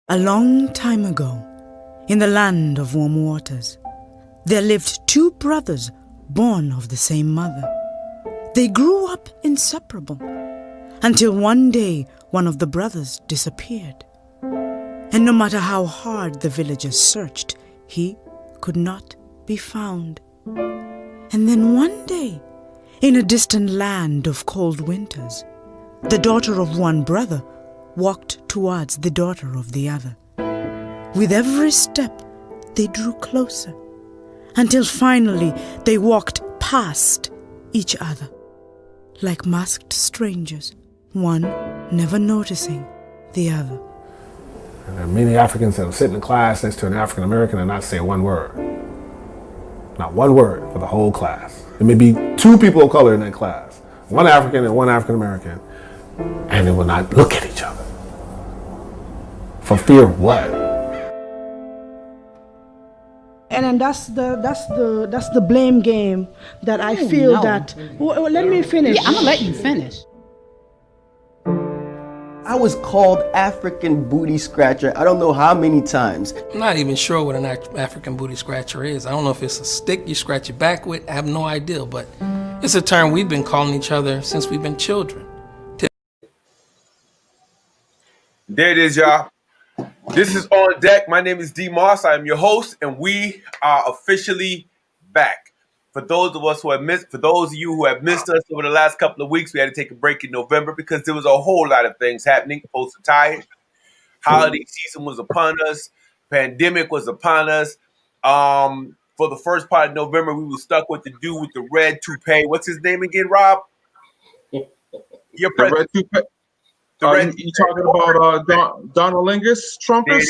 A long time ago, in the land of warm waters, there lived two brothers born of the same mother. They grew up inseparable until one day one of the brothers disappeared. And no matter how hard the villagers searched, he could not be found. And then one day, in a distant land of cold winters, the daughter of one brother walked towards the daughter of the other. With every step, they drew closer, until finally they walked past each other, like masked strangers, one never noticing the other. And there are many Africans that will sit in class next to an African American and not say one word. Not one word for the whole class. There may be two people of color in that class, one African and one African American, and they will not look at each other. For fear of what? And then that's the blame game that I feel that. Well, let me finish. Yeah, I'm gonna let you finish. I was called African booty scratcher I don't know how many times. I'm not even sure what an African booty scratcher is. I don't know if it's a stick you scratch your back with. I have no idea, but it's a term we've been calling each other since we've been children. There it is, y'all. This is On Deck. My name is D. Moss. I am your host, and we are officially back. For those of you who have missed us over the last couple of weeks, we had to take a break in November because there was a whole lot of things happening post-retired. Holiday season was upon us. Pandemic was upon us. For the first part of November, we were stuck with the dude with the red toupee. What's his name again, Rob? Your red toupee. You talking about Donald Lingus, Trumpus?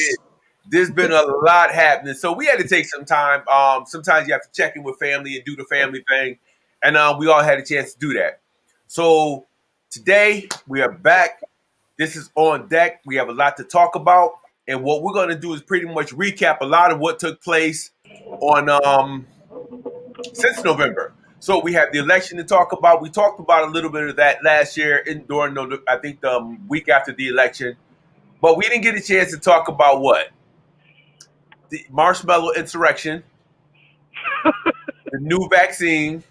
There's been a lot happening, so we had to take some time. Sometimes you have to check in with family and do the family thing, and we all had a chance to do that. So today we are back. This is On Deck. We have a lot to talk about, and what we're going to do is pretty much recap a lot of what took place on since November. So we have the election to talk about. We talked about a little bit of that last year during I think the week after the election, but we didn't get a chance to talk about what? The marshmallow insurrection, the new vaccine.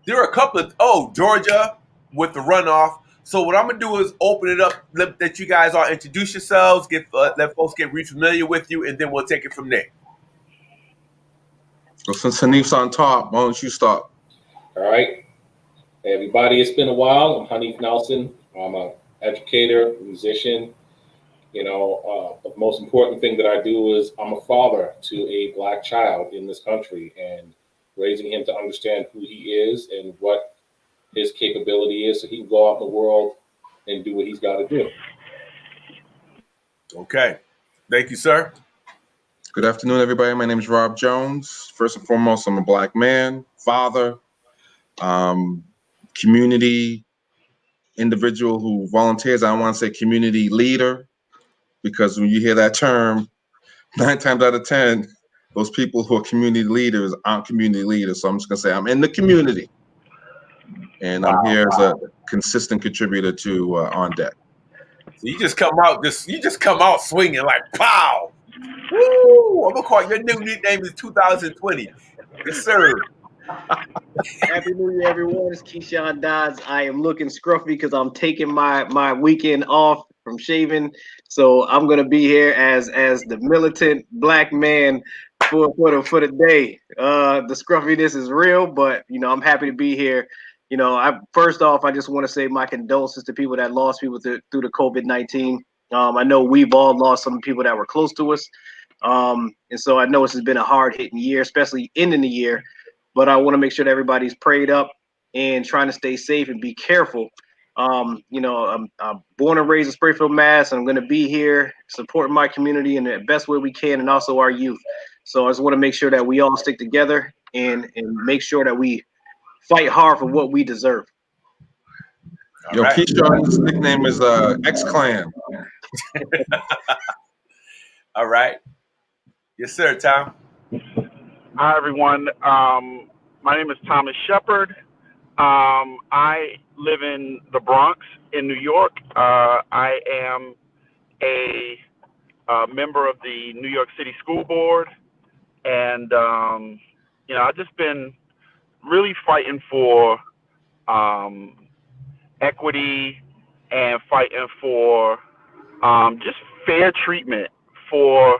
There are a couple of, Georgia with the runoff. So what I'm going to do is open it up, let you guys all introduce yourselves, let folks get re-familiar with you, and then we'll take it from there. Well, since Hanif's on top, why don't you start? All right. Hey, everybody, it's been a while. I'm Hanif Nelson. I'm an educator, musician. The most important thing that I do is I'm a father to a Black child in this country and raising him to understand who he is and what his capability is so he can go out in the world and do what he's got to do. Okay. Thank you, sir. Good afternoon, everybody. My name is Rob Jones. First and foremost, I'm a Black man, father, community individual who volunteers. I don't want to say community leader, because when you hear that term, 9 times out of 10, those people who are community leaders aren't community leaders. So I'm just going to say I'm in the community. And I'm here as a consistent contributor to On Deck. So you just come out swinging like pow. Woo! I'm gonna call your new nickname is 2020. Yes, sir. Happy New Year, everyone. It's Keyshawn Dodds. I am looking scruffy because I'm taking my weekend off from shaving. So I'm gonna be here as the militant Black man for the day. The scruffiness is real, but I'm happy to be here. First off, I just want to say my condolences to people that lost people through the COVID-19. I know we've all lost some people that were close to us. And so I know this has been a hard-hitting year, especially ending the year. But I want to make sure that everybody's prayed up and trying to stay safe and be careful. I'm born and raised in Springfield, Mass. And I'm going to be here supporting my community in the best way we can, and also our youth. So I just want to make sure that we all stick together and make sure that we fight hard for what we deserve. Yo, right. Keyshawn's nickname is X-Clan. All right. Yes, sir, Tom. Hi, everyone. My name is Thomas Shepard. I live in the Bronx in New York. I am a member of the New York City School Board, and I've just been really fighting for equity and fighting for just fair treatment for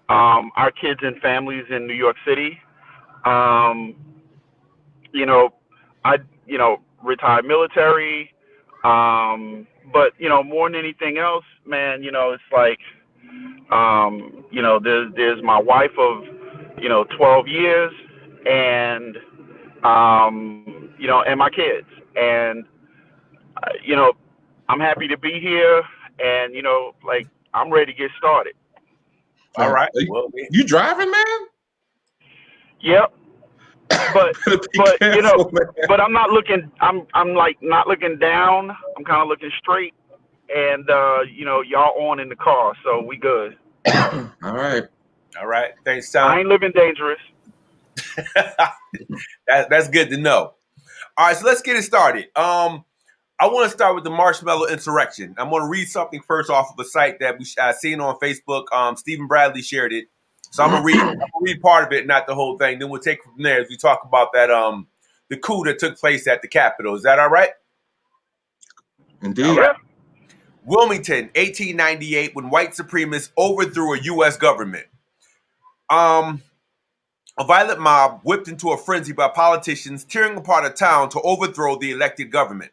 our kids and families in New York City. I retired military, but more than anything else, man, it's like, there's my wife of 12 years, and and my kids, and I'm happy to be here, and I'm ready to get started. All right. Well, you driving, man? Yep. But careful, but I'm not looking. I'm like not looking down. I'm kind of looking straight, and y'all on in the car, so we good. All right. Thanks, Tom. I ain't living dangerous. That's good to know. All right, so let's get it started. I want to start with the Marshmallow Insurrection. I'm going to read something first off of a site that we seen on Facebook. Stephen Bradley shared it. So I'm gonna read part of it, not the whole thing. Then we'll take it from there as we talk about that the coup that took place at the Capitol. Is that all right? Indeed. All right. Wilmington, 1898, when white supremacists overthrew a U.S. government. A violent mob whipped into a frenzy by politicians tearing apart a town to overthrow the elected government.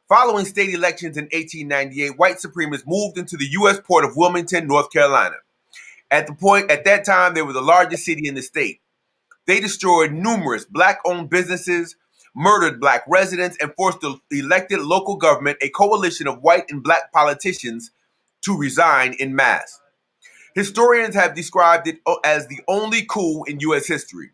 Following state elections in 1898, white supremacists moved into the U.S. port of Wilmington, North Carolina. At that time, they were the largest city in the state. They destroyed numerous black-owned businesses, murdered black residents, and forced the elected local government, a coalition of white and black politicians, to resign en masse. Historians have described it as the only coup in U.S. history.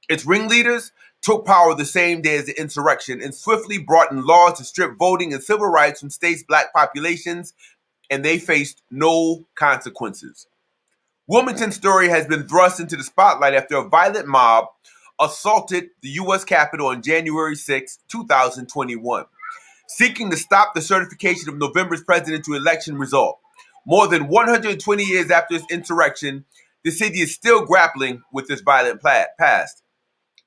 Its ringleaders took power the same day as the insurrection and swiftly brought in laws to strip voting and civil rights from states' black populations, and they faced no consequences. Wilmington's story has been thrust into the spotlight after a violent mob assaulted the U.S. Capitol on January 6, 2021, seeking to stop the certification of November's presidential election result. More than 120 years after its insurrection, the city is still grappling with this violent past.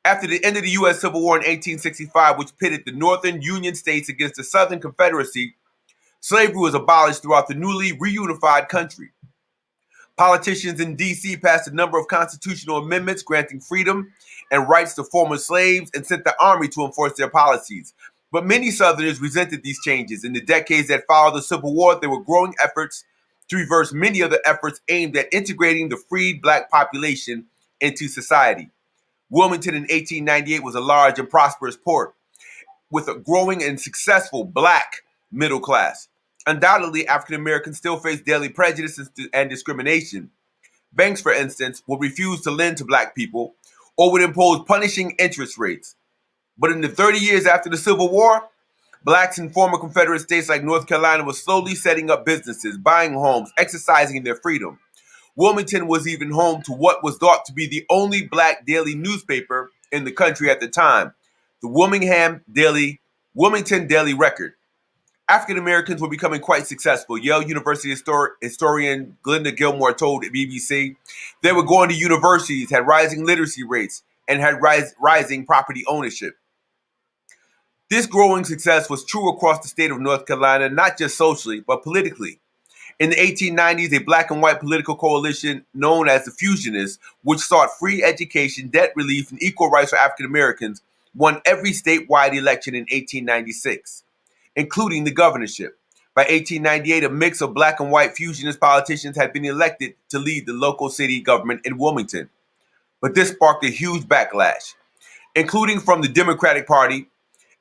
After the end of the U.S. Civil War in 1865, which pitted the Northern Union states against the Southern Confederacy, slavery was abolished throughout the newly reunified country. Politicians in D.C. passed a number of constitutional amendments granting freedom and rights to former slaves and sent the army to enforce their policies. But many Southerners resented these changes. In the decades that followed the Civil War, there were growing efforts to reverse many of the efforts aimed at integrating the freed black population into society. Wilmington in 1898 was a large and prosperous port with a growing and successful black middle class. Undoubtedly, African Americans still face daily prejudice and discrimination. Banks, for instance, would refuse to lend to black people or would impose punishing interest rates. But in the 30 years after the Civil War, blacks in former Confederate states like North Carolina were slowly setting up businesses, buying homes, exercising their freedom. Wilmington was even home to what was thought to be the only black daily newspaper in the country at the time, the Wilmington Daily Record. African Americans were becoming quite successful. Yale University historian Glenda Gilmore told BBC they were going to universities, had rising literacy rates, and had rising property ownership. This growing success was true across the state of North Carolina, not just socially, but politically. In the 1890s, a black and white political coalition known as the Fusionists, which sought free education, debt relief, and equal rights for African Americans, won every statewide election in 1896. Including the governorship. By 1898, a mix of black and white fusionist politicians had been elected to lead the local city government in Wilmington. But this sparked a huge backlash, including from the Democratic Party.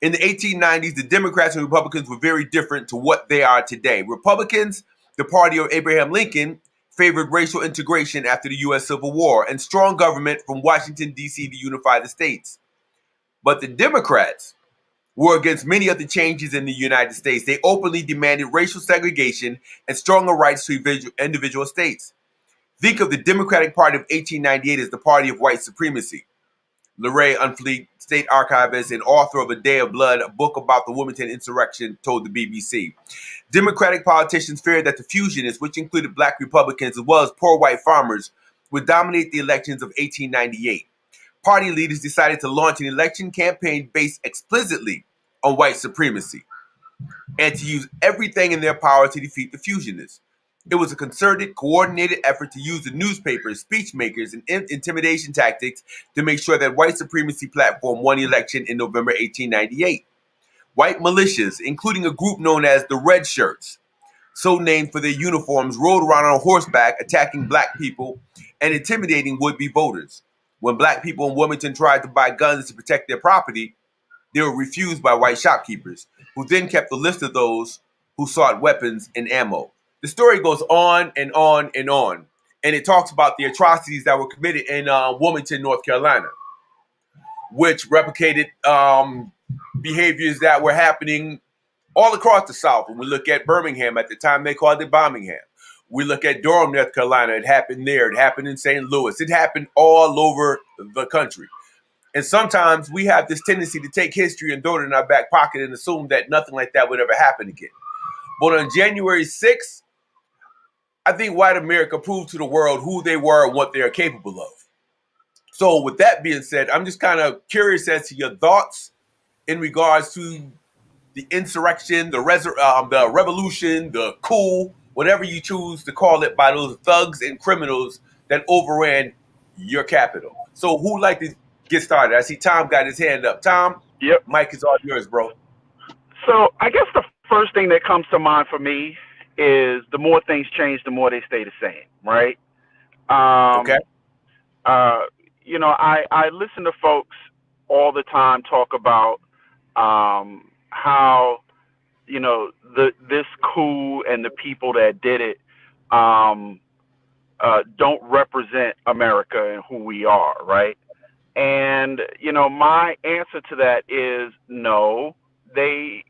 In the 1890s, the Democrats and Republicans were very different to what they are today. Republicans, the party of Abraham Lincoln, favored racial integration after the U.S. Civil War and strong government from Washington, D.C. to unify the states. But the Democrats were against many of the changes in the United States. They openly demanded racial segregation and stronger rights to individual states. Think of the Democratic Party of 1898 as the party of white supremacy. LeRae Unfleet, state archivist and author of A Day of Blood, a book about the Wilmington insurrection, told the BBC. Democratic politicians feared that the fusionists, which included black Republicans as well as poor white farmers, would dominate the elections of 1898. Party leaders decided to launch an election campaign based explicitly on white supremacy and to use everything in their power to defeat the fusionists. It was a concerted, coordinated effort to use the newspapers, speech makers, and intimidation tactics to make sure that white supremacy platform won the election in November 1898. White militias, including a group known as the Red Shirts, so named for their uniforms, rode around on horseback attacking black people and intimidating would-be voters. When black people in Wilmington tried to buy guns to protect their property, they were refused by white shopkeepers, who then kept a list of those who sought weapons and ammo. The story goes on and on and on, and it talks about the atrocities that were committed in Wilmington, North Carolina, which replicated behaviors that were happening all across the South. When we look at Birmingham, at the time they called it Birmingham. We look at Durham, North Carolina. It happened there. It happened in St. Louis. It happened all over the country. And sometimes we have this tendency to take history and throw it in our back pocket and assume that nothing like that would ever happen again. But on January 6th, I think white America proved to the world who they were and what they are capable of. So with that being said, I'm just kind of curious as to your thoughts in regards to the insurrection, the revolution, the coup, whatever you choose to call it, by those thugs and criminals that overran your capital. So who'd like to get started? I see Tom got his hand up. Tom, Yep. Mike is all yours, bro. So I guess the first thing that comes to mind for me is the more things change, the more they stay the same, right? Okay. I listen to folks all the time talk about how, this coup and the people that did it don't represent America and who we are, right? And, my answer to that is no, they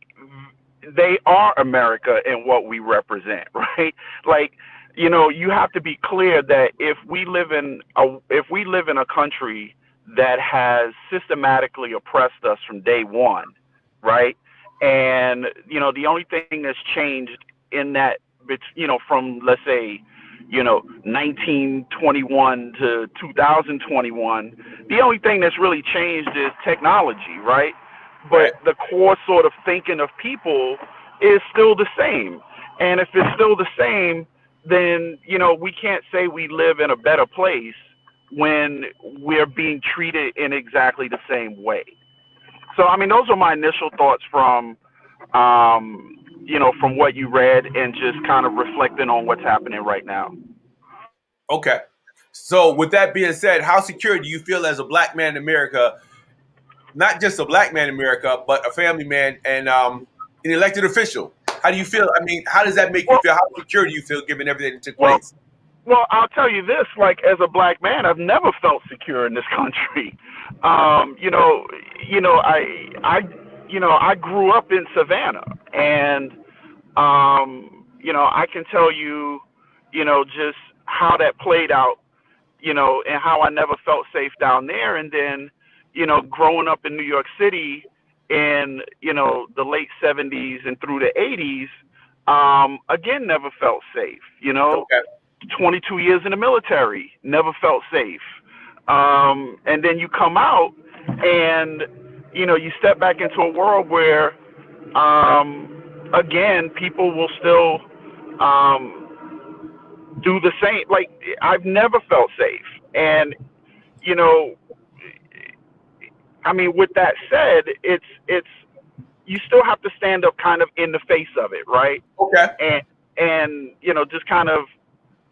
are America and what we represent, right? Like, you have to be clear that if we live in a country that has systematically oppressed us from day one, right? And, the only thing that's changed in that, from, let's say, 1921 to 2021, the only thing that's really changed is technology, right? But the core sort of thinking of people is still the same. And if it's still the same, then, we can't say we live in a better place when we're being treated in exactly the same way. So, those are my initial thoughts from what you read and just kind of reflecting on what's happening right now. Okay. So with that being said, how secure do you feel as a black man in America, not just a black man in America, but a family man and an elected official? How do you feel? How does that make you feel? How secure do you feel given everything that took place? Well, I'll tell you this, like, as a black man, I've never felt secure in this country. I grew up in Savannah, and, I can tell you, just how that played out, and how I never felt safe down there. And then, growing up in New York City in, the late 70s and through the 80s, again, never felt safe, Okay. 22 years in the military, never felt safe. And then you come out and, you step back into a world where, again, people will still do the same. Like, I've never felt safe. And, with that said, it's you still have to stand up kind of in the face of it, right? Okay. And just kind of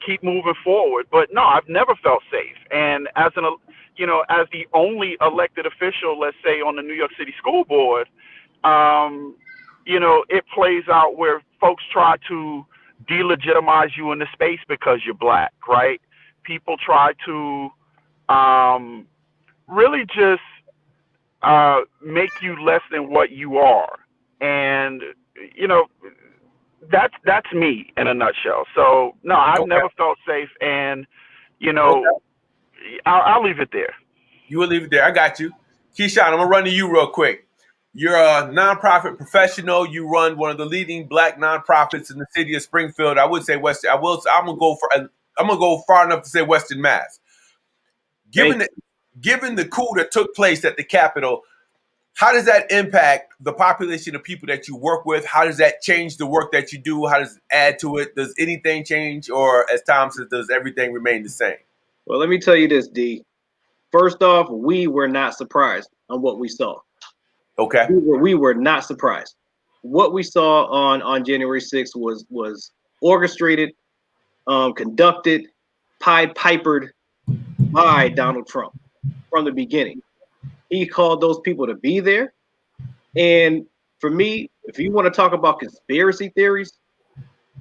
keep moving forward. But no, I've never felt safe. And as as the only elected official, let's say, on the New York City School Board, it plays out where folks try to delegitimize you in the space because you're black, right? People try to really just make you less than what you are. And, that's me in a nutshell. So, no, I've never felt safe. And, I'll leave it there. You will leave it there. I got you. Keyshawn, I'm gonna run to you real quick. You're a nonprofit professional. You run one of the leading Black nonprofits in the city of Springfield. I would say Western. I'm gonna go for. I'm gonna go far enough to say Western Mass. Given the coup that took place at the Capitol, how does that impact the population of people that you work with? How does that change the work that you do? How does it add to it? Does anything change, or as Tom says, does everything remain the same? Well, let me tell you this, D. First off, we were not surprised on what we saw. Okay. We were not surprised. What we saw on January 6th was orchestrated, conducted, Pied Pipered by Donald Trump from the beginning. He called those people to be there. And for me, if you want to talk about conspiracy theories,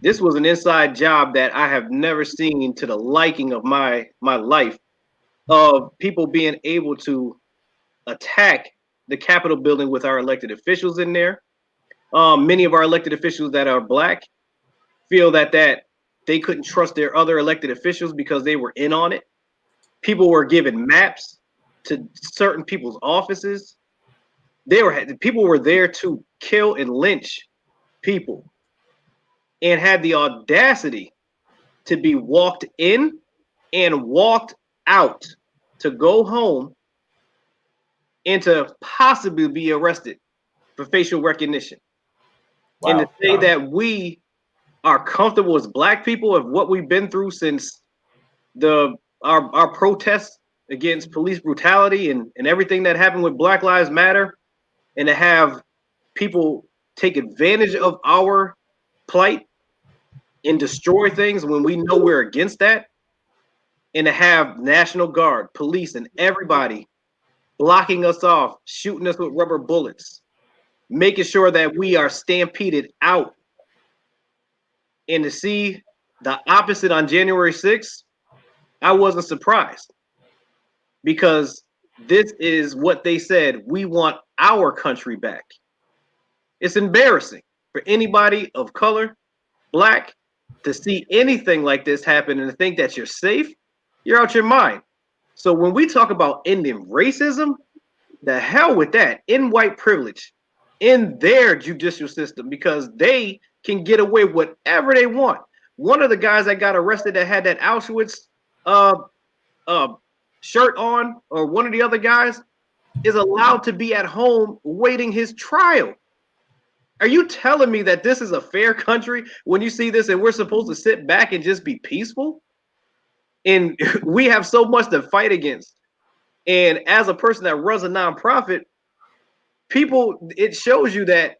this was an inside job that I have never seen to the liking of my life, of people being able to attack the Capitol building with our elected officials in there. Many of our elected officials that are Black feel that they couldn't trust their other elected officials because they were in on it. People were given maps to certain people's offices. People were there to kill and lynch people, and had the audacity to be walked in and walked out, to go home and to possibly be arrested for facial recognition. Wow. And to say that we are comfortable as Black people of what we've been through since our protests against police brutality and everything that happened with Black Lives Matter, and to have people take advantage of our plight and destroy things when we know we're against that, and to have National Guard, police, and everybody blocking us off, shooting us with rubber bullets, making sure that we are stampeded out. And to see the opposite on January 6th, I wasn't surprised, because this is what they said: we want our country back. It's embarrassing for anybody of color, Black, to see anything like this happen and to think that you're safe. You're out your mind. So when we talk about ending racism, the hell with that. In white privilege, in their judicial system, because they can get away with whatever they want. One of the guys that got arrested that had that Auschwitz shirt on, or one of the other guys, is allowed to be at home waiting his trial. Are you telling me that this is a fair country when you see this and we're supposed to sit back and just be peaceful? And we have so much to fight against. And as a person that runs a nonprofit, people, it shows you that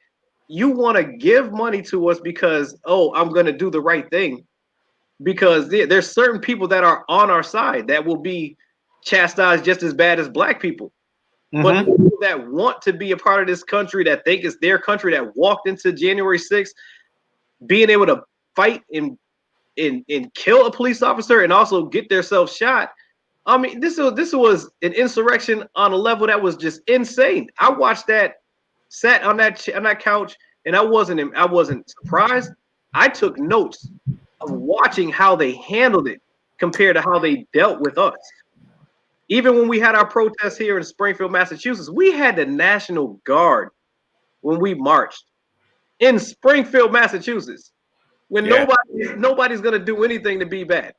you want to give money to us because, oh, I'm going to do the right thing. Because there's certain people that are on our side that will be chastised just as bad as Black people. Mm-hmm. But people that want to be a part of this country, that think it's their country, that walked into January 6th, being able to fight and kill a police officer and also get themselves shot. I mean, this was an insurrection on a level that was just insane. I watched that, sat on that couch, and I wasn't surprised. I took notes of watching how they handled it compared to how they dealt with us. Even when we had our protests here in Springfield, Massachusetts, we had the National Guard when we marched in Springfield, Massachusetts, when nobody's going to do anything to be bad.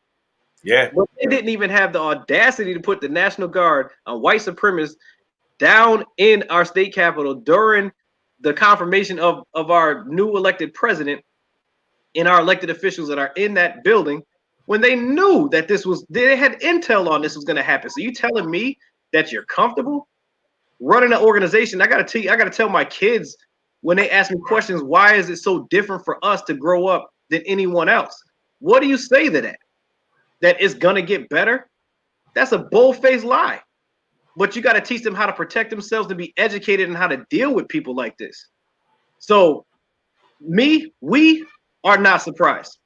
Yeah. But they didn't even have the audacity to put the National Guard, on white supremacists, down in our state capitol during the confirmation of our new elected president and our elected officials that are in that building, when they knew that they had intel on this was going to happen. So you telling me that you're comfortable running an organization? I got to tell my kids when they ask me questions, why is it so different for us to grow up than anyone else? What do you say to that? That it's going to get better? That's a bold-faced lie. But you got to teach them how to protect themselves, to be educated, and how to deal with people like this. So we are not surprised.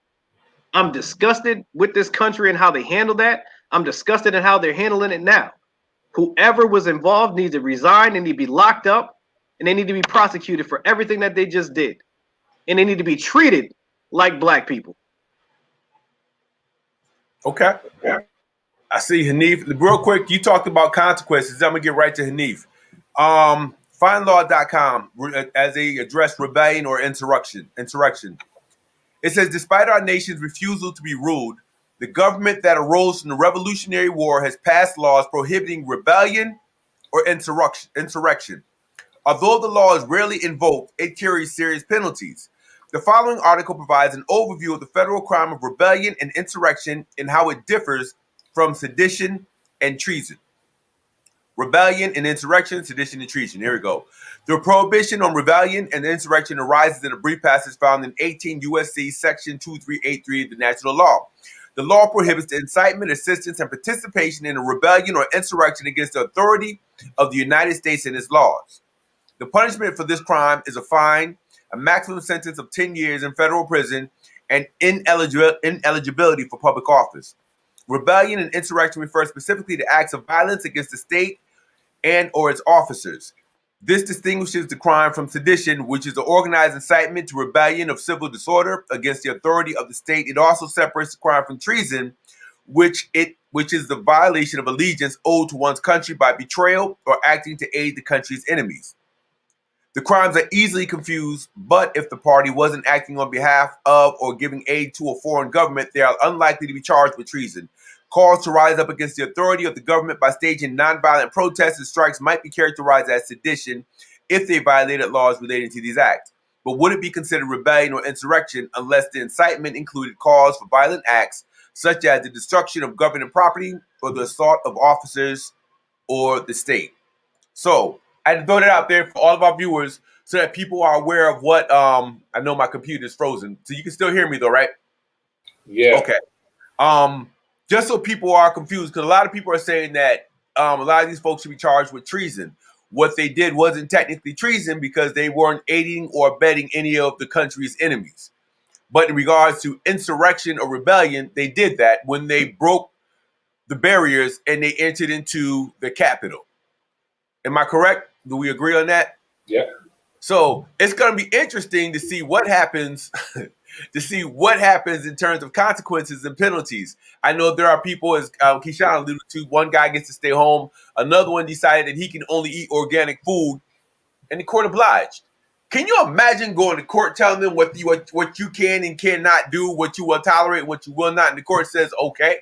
I'm disgusted with this country and how they handle that. I'm disgusted at how they're handling it now. Whoever was involved needs to resign. They need to be locked up, and they need to be prosecuted for everything that they just did. And they need to be treated like Black people. Okay. I see Hanif. Real quick, you talked about consequences. I'm gonna get right to Hanif. Findlaw.com as they address rebellion or insurrection. It says, despite our nation's refusal to be ruled, the government that arose from the Revolutionary War has passed laws prohibiting rebellion or insurrection. Although the law is rarely invoked, it carries serious penalties. The following article provides an overview of the federal crime of rebellion and insurrection and how it differs from sedition and treason. Rebellion and insurrection, sedition and treason. Here we go. The prohibition on rebellion and insurrection arises in a brief passage found in 18 U.S.C. Section 2383 of the National Law. The law prohibits the incitement, assistance, and participation in a rebellion or insurrection against the authority of the United States and its laws. The punishment for this crime is a fine, a maximum sentence of 10 years in federal prison, and ineligibility for public office. Rebellion and insurrection refer specifically to acts of violence against the state and or its officers. This distinguishes the crime from sedition, which is the organized incitement to rebellion of civil disorder against the authority of the state. It also separates the crime from treason, which is the violation of allegiance owed to one's country by betrayal or acting to aid the country's enemies. The crimes are easily confused, but if the party wasn't acting on behalf of or giving aid to a foreign government, they are unlikely to be charged with treason. Calls to rise up against the authority of the government by staging nonviolent protests and strikes might be characterized as sedition if they violated laws relating to these acts. But would it be considered rebellion or insurrection unless the incitement included calls for violent acts, such as the destruction of government property or the assault of officers or the state? So I had to throw that out there for all of our viewers so that people are aware of what, I know my computer is frozen. So you can still hear me though, right? Yeah. Okay. Just so people are confused, because a lot of people are saying that a lot of these folks should be charged with treason. What they did wasn't technically treason because they weren't aiding or abetting any of the country's enemies. But in regards to insurrection or rebellion, they did that when they broke the barriers and they entered into the Capitol. Am I correct? Do we agree on that? Yeah. So it's going to be interesting to see what happens, in terms of consequences and penalties. I know there are people, as Keyshawn alluded to, one guy gets to stay home. Another one decided that he can only eat organic food, and the court obliged. Can you imagine going to court telling them what you can and cannot do, what you will tolerate, what you will not, and the court says, okay?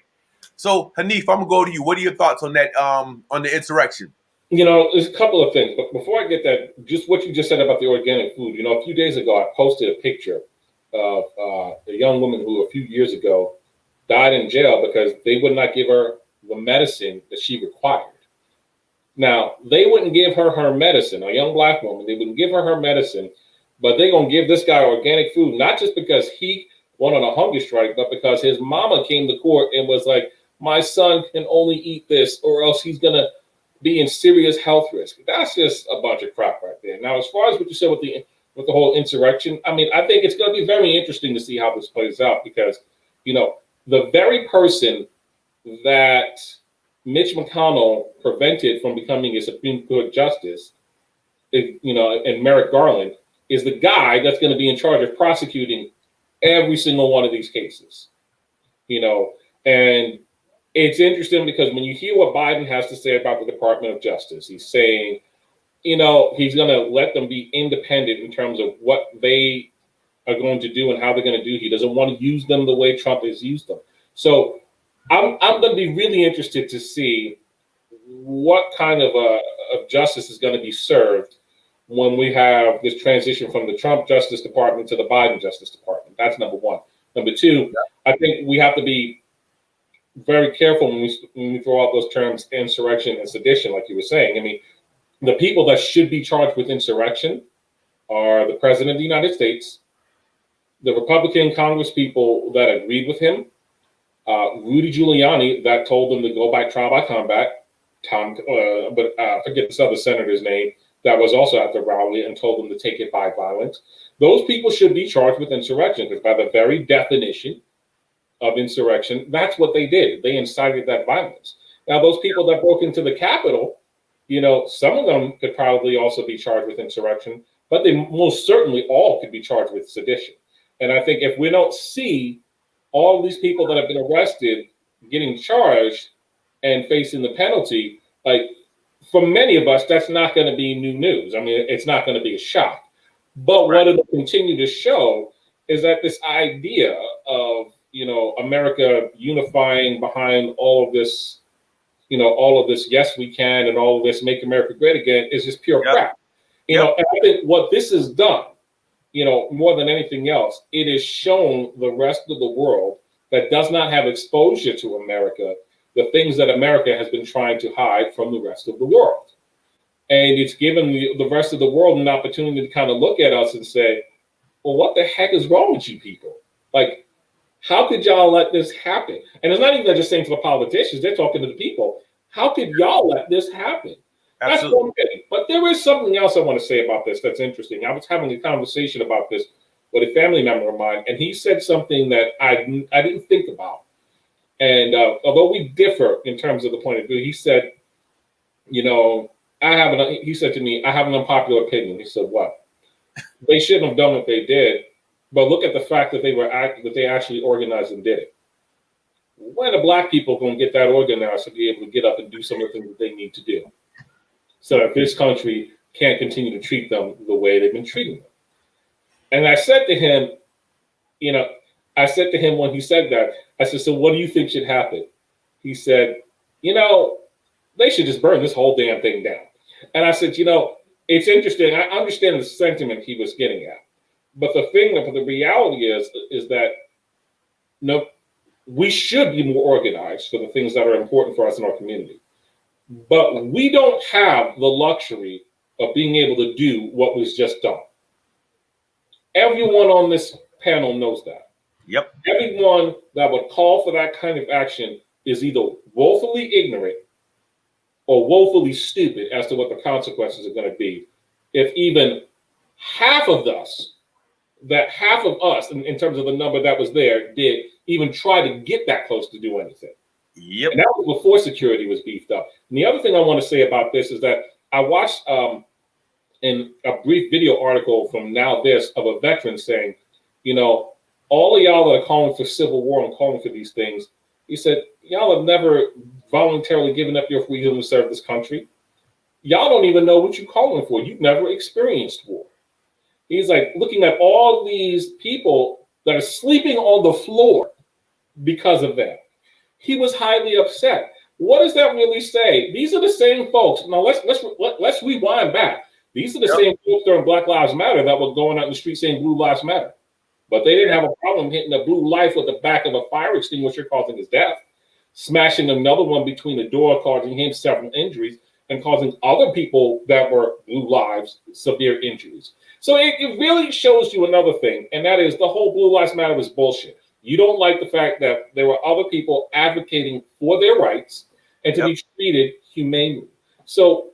So, Hanif, I'm going to go to you. What are your thoughts on that, on the insurrection? You know, there's a couple of things, but before I get that, just what you just said about the organic food. You know, a few days ago, I posted a picture of a young woman who a few years ago died in jail because they would not give her the medicine that she required. Now, they wouldn't give her medicine, a young black woman, they wouldn't give her medicine, but they're going to give this guy organic food, not just because he went on a hunger strike, but because his mama came to court and was like, my son can only eat this or else he's going to be in serious health risk. That's just a bunch of crap right there. Now, as far as what you said with the whole insurrection, I mean, I think it's going to be very interesting to see how this plays out because, you know, the very person that Mitch McConnell prevented from becoming a Supreme Court justice, you know, and Merrick Garland is the guy that's going to be in charge of prosecuting every single one of these cases, you know, and it's interesting because when you hear what Biden has to say about the Department of Justice, he's saying, you know, he's going to let them be independent in terms of what they are going to do and how they're going to do. He doesn't want to use them the way Trump has used them. So I'm going to be really interested to see what kind of justice is going to be served when we have this transition from the Trump Justice Department to the Biden Justice Department. That's number one. Number two, I think we have to be very careful when we throw out those terms insurrection and sedition, like you were saying. I mean, the people that should be charged with insurrection are the President of the United States, the Republican Congress people that agreed with him, Rudy Giuliani that told them to go by trial by combat, I forget this other senator's name, that was also at the rally and told them to take it by violence. Those people should be charged with insurrection because by the very definition of insurrection, that's what they did. They incited that violence. Now, those people that broke into the Capitol, you know, some of them could probably also be charged with insurrection, but they most certainly all could be charged with sedition. And I think if we don't see all these people that have been arrested getting charged, and facing the penalty, like for many of us, that's not going to be new news. I mean, it's not going to be a shock. But what it'll continue to show is that this idea of, America unifying behind all of this, yes, we can, and all of this make America great again is just pure crap. And I think what this has done, more than anything else, it has shown the rest of the world that does not have exposure to America, the things that America has been trying to hide from the rest of the world. And it's given the rest of the world an opportunity to kind of look at us and say, well, what the heck is wrong with you people? Like, how could y'all let this happen? And it's not even just saying to the politicians, they're talking to the people. How could y'all let this happen? That's one thing. But there is something else I want to say about this that's interesting. I was having a conversation about this with a family member of mine, and he said something that I didn't think about. And although we differ in terms of the point of view, he said, he said to me, I have an unpopular opinion. He said, what? They shouldn't have done what they did, but look at the fact that they actually organized and did it. When are Black people going to get that organized to be able to get up and do some of the things that they need to do? So that this country can't continue to treat them the way they've been treating them. And I said to him, when he said that, I said, so what do you think should happen? He said, they should just burn this whole damn thing down. And I said, it's interesting. I understand the sentiment he was getting at. But the reality is that we should be more organized for the things that are important for us in our community. But we don't have the luxury of being able to do what was just done. Everyone on this panel knows that. Yep. Everyone that would call for that kind of action is either woefully ignorant or woefully stupid as to what the consequences are going to be. If even half of us, in terms of the number that was there, did even try to get that close to do anything. Yep. And that was before security was beefed up. And the other thing I want to say about this is that I watched in a brief video article from Now This of a veteran saying, all of y'all that are calling for civil war and calling for these things, he said, y'all have never voluntarily given up your freedom to serve this country. Y'all don't even know what you're calling for. You've never experienced war. He's like looking at all these people that are sleeping on the floor because of that. He was highly upset. What does that really say? These are the same folks. Now let's rewind back. These are the same folks during Black Lives Matter that were going out in the street saying Blue Lives Matter. But they didn't have a problem hitting a blue life with the back of a fire extinguisher causing his death, smashing another one between the door, causing him several injuries, and causing other people that were blue lives severe injuries. So it really shows you another thing, and that is the whole Blue Lives Matter is bullshit. You don't like the fact that there were other people advocating for their rights and to be treated humanely. So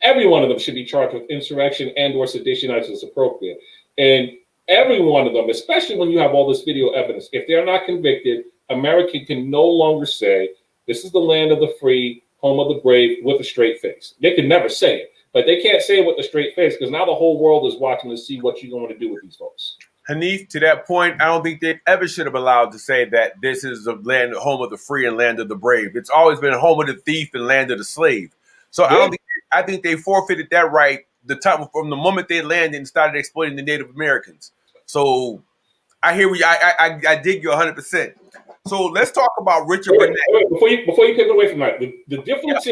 every one of them should be charged with insurrection and or sedition as is appropriate. And every one of them, especially when you have all this video evidence, if they're not convicted, America can no longer say, this is the land of the free, home of the brave, with a straight face. They can never say it, but they can't say it with a straight face because now the whole world is watching to see what you're going to do with these folks. Hanif, to that point, I don't think they ever should have allowed to say that this is the land, home of the free and land of the brave. It's always been home of the thief and land of the slave. So I think they forfeited that right from the moment they landed and started exploiting the Native Americans. So I hear I dig you 100%. So let's talk about Richard Burnett. Before you take away from that, the difference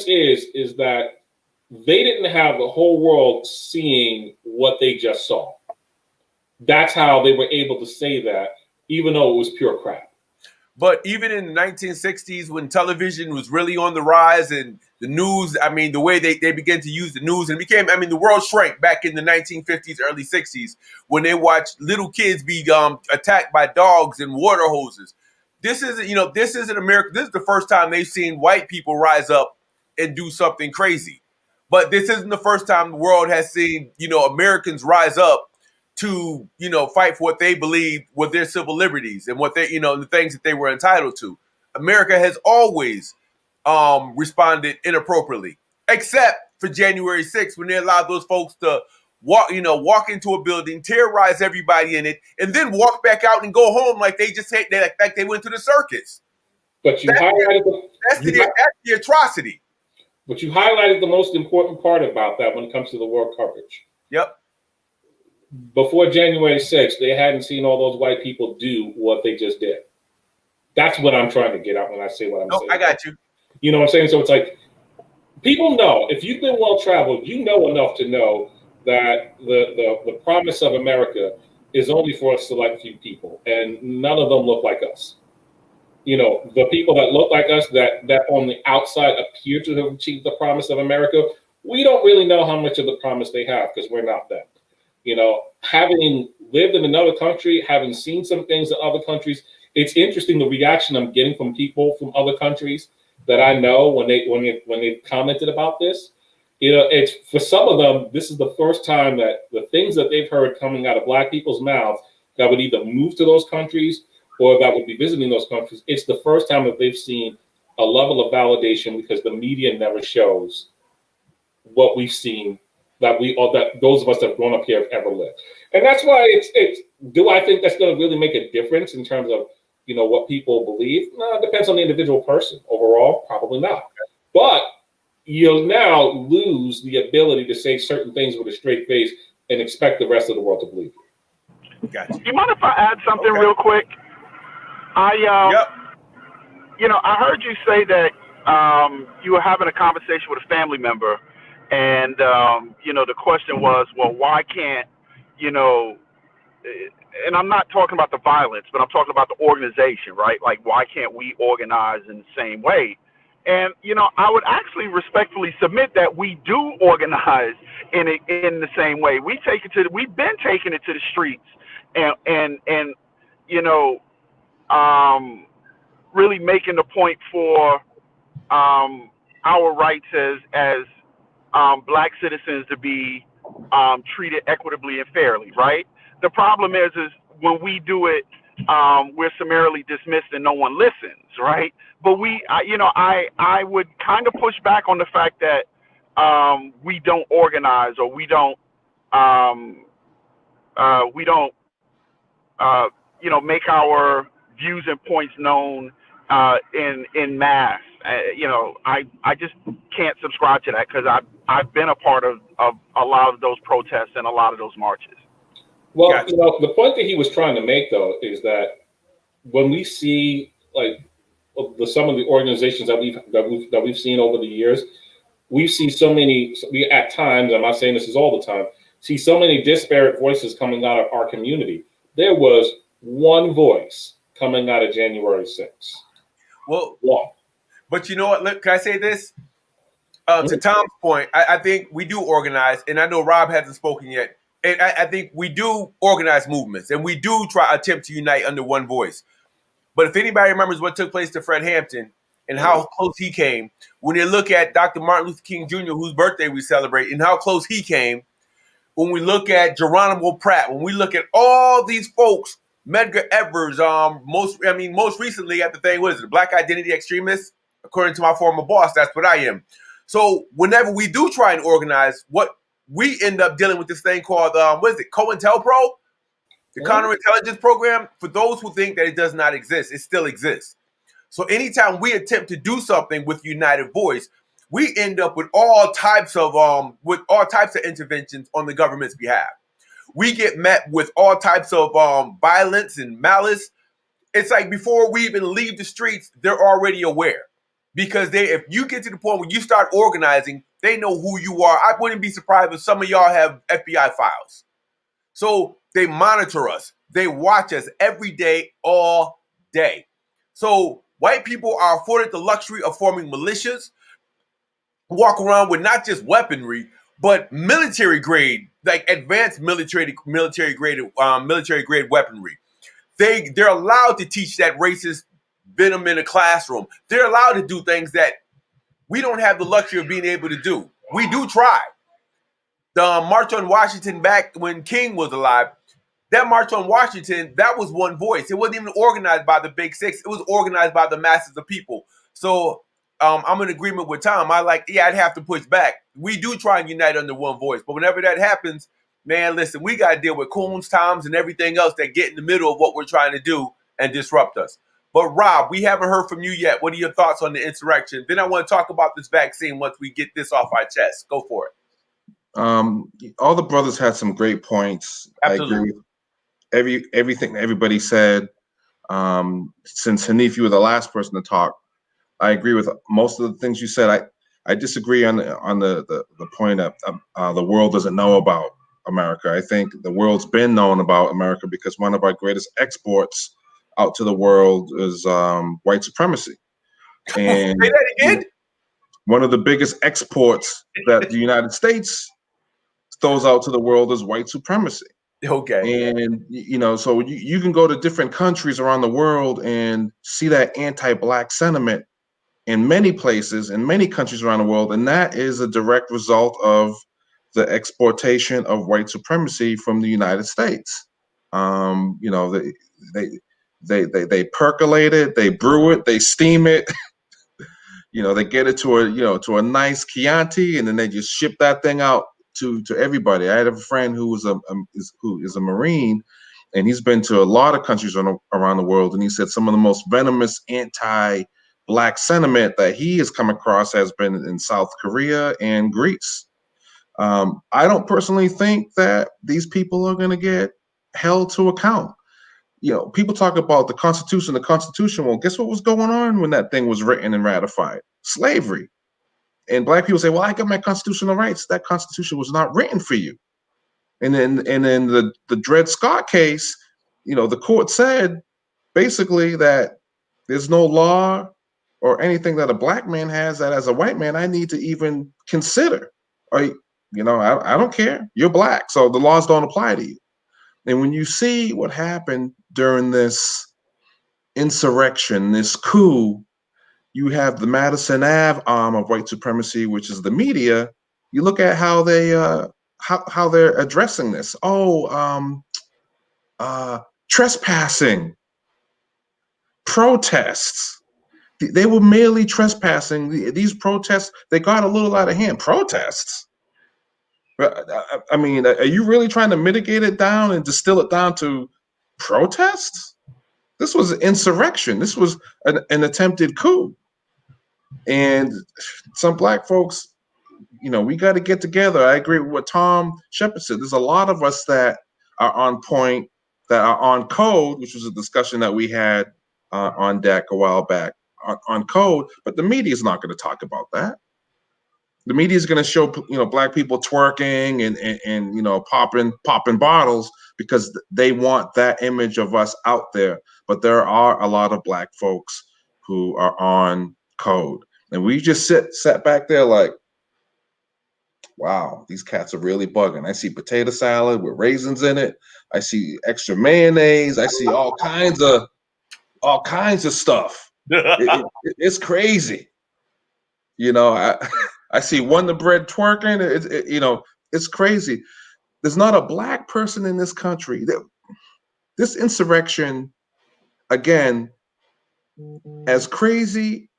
is that they didn't have the whole world seeing what they just saw. That's how they were able to say that, even though it was pure crap. But even in the 1960s, when television was really on the rise and the news, I mean, the way they began to use the news and became, I mean, the world shrank back in the 1950s, early 60s, when they watched little kids be attacked by dogs and water hoses. This isn't America. This is the first time they've seen white people rise up and do something crazy. But this isn't the first time the world has seen, Americans rise up to, fight for what they believed were their civil liberties and what they, the things that they were entitled to. America has always responded inappropriately, except for January 6th, when they allowed those folks to walk into a building, terrorize everybody in it, and then walk back out and go home like they went to the circus. But you highlighted that's the atrocity. But you highlighted the most important part about that when it comes to the war coverage. Yep. Before January 6th, they hadn't seen all those white people do what they just did. That's what I'm trying to get at when I say what I'm saying. I got you. You know what I'm saying? So it's like, people know, if you've been well-traveled, you know enough to know that the promise of America is only for a select few people, and none of them look like us. You know, the people that look like us, that on the outside appear to have achieved the promise of America, we don't really know how much of the promise they have because we're not them. You know, having lived in another country, having seen some things in other countries, it's interesting the reaction I'm getting from people from other countries that I know when they commented about this. You know, it's for some of them, this is the first time that the things that they've heard coming out of Black people's mouths that would either move to those countries or that would be visiting those countries. It's the first time that they've seen a level of validation because the media never shows what we've seen that those of us that have grown up here have ever lived. And that's why it's do I think that's going to really make a difference in terms of, you know, what people believe? No, it depends on the individual person. Overall, probably not. But you'll now lose the ability to say certain things with a straight face and expect the rest of the world to believe you. Gotcha. You mind if I add something real quick? You know, I heard you say that you were having a conversation with a family member, and you know, the question was, well, why can't, you know, and I'm not talking about the violence, but I'm talking about the organization, right? Like, why can't we organize in the same way? And, you know, I would actually respectfully submit that we do organize in the same way. We've been taking it to the streets and you know, really making the point for our rights as Black citizens to be treated equitably and fairly, right? The problem is when we do it, we're summarily dismissed and no one listens, right? But I would kind of push back on the fact that we don't organize or we don't you know, make our views and points known in mass. You know, I just can't subscribe to that because I've been a part of a lot of those protests and a lot of those marches. Well, gotcha. You know, the point that he was trying to make, though, is that when we see like some of the organizations that we've seen over the years, we see so many. We at times, I'm not saying this is all the time, see so many disparate voices coming out of our community. There was one voice coming out of January 6th. Well, one. But you know what? Look, can I say this? To Tom's point, I think we do organize, and I know Rob hasn't spoken yet. And I think we do organize movements, and we do attempt to unite under one voice. But if anybody remembers what took place to Fred Hampton and how close he came, when you look at Dr. Martin Luther King Jr., whose birthday we celebrate, and how close he came, when we look at Geronimo Pratt, when we look at all these folks, Medgar Evers, most recently at the thing, what is it, Black Identity Extremists? According to my former boss, that's what I am. So whenever we do try and organize, what we end up dealing with this thing called, COINTELPRO? The counterintelligence program. For those who think that it does not exist, it still exists. So anytime we attempt to do something with United Voice, we end up with all types of interventions on the government's behalf. We get met with all types of violence and malice. It's like before we even leave the streets, they're already aware. Because if you get to the point where you start organizing, they know who you are. I wouldn't be surprised if some of y'all have FBI files. So they monitor us. They watch us every day, all day. So white people are afforded the luxury of forming militias, walk around with not just weaponry, but military grade, like advanced military grade weaponry. They're allowed to teach that racist venom in a classroom. They're allowed to do things that we don't have the luxury of being able to do. We do try. The March on Washington back when King was alive, that March on Washington, that was one voice. It wasn't even organized by the Big Six. It was organized by the masses of people. So I'm in agreement with Tom. I'd have to push back. We do try and unite under one voice. But whenever that happens, man, listen, we got to deal with Coons, Toms, and everything else that get in the middle of what we're trying to do and disrupt us. But Rob, we haven't heard from you yet. What are your thoughts on the insurrection? Then I want to talk about this vaccine once we get this off our chest. Go for it. All the brothers had some great points. Absolutely. I agree with everything that everybody said. Since Hanif, you were the last person to talk, I agree with most of the things you said. I disagree on the point that the world doesn't know about America. I think the world's been known about America because one of our greatest exports out to the world is white supremacy. And say that again? One of the biggest exports that the United States throws out to the world is white supremacy. Okay. And so you can go to different countries around the world and see that anti-black sentiment in many places, in many countries around the world, and that is a direct result of the exportation of white supremacy from the United States. They percolate it, they brew it, they steam it. They get it to a nice Chianti, and then they just ship that thing out to everybody. I had a friend who is a Marine, and he's been to a lot of countries around the world, and he said some of the most venomous anti-black sentiment that he has come across has been in South Korea and Greece. I don't personally think that these people are going to get held to account. People talk about the Constitution. Well, guess what was going on when that thing was written and ratified? Slavery. And black people say, well, I got my constitutional rights. That Constitution was not written for you. And then the Dred Scott case, the court said basically that there's no law or anything that a black man has that as a white man I need to even consider. I don't care. You're black, so the laws don't apply to you. And when you see what happened during this insurrection, this coup, you have the Madison Ave arm of white supremacy, which is the media. You look at how they're addressing this. Trespassing, protests. They were merely trespassing. These protests, they got a little out of hand. Protests. I mean, are you really trying to mitigate it down and distill it down to protests? This was an insurrection. This was an attempted coup. And some black folks, we got to get together. I agree with what Tom Shepard said. There's a lot of us that are on point, that are on code, which was a discussion that we had on deck a while back on code, but the media is not going to talk about that. The media is going to show, black people twerking and popping bottles because they want that image of us out there. But there are a lot of black folks who are on code, and we just sat back there like, wow, these cats are really bugging. I see potato salad with raisins in it. I see extra mayonnaise. I see all kinds of stuff. It's crazy. I see Wonder Bread twerking. It's crazy. There's not a black person in this country. This insurrection, again, as crazy,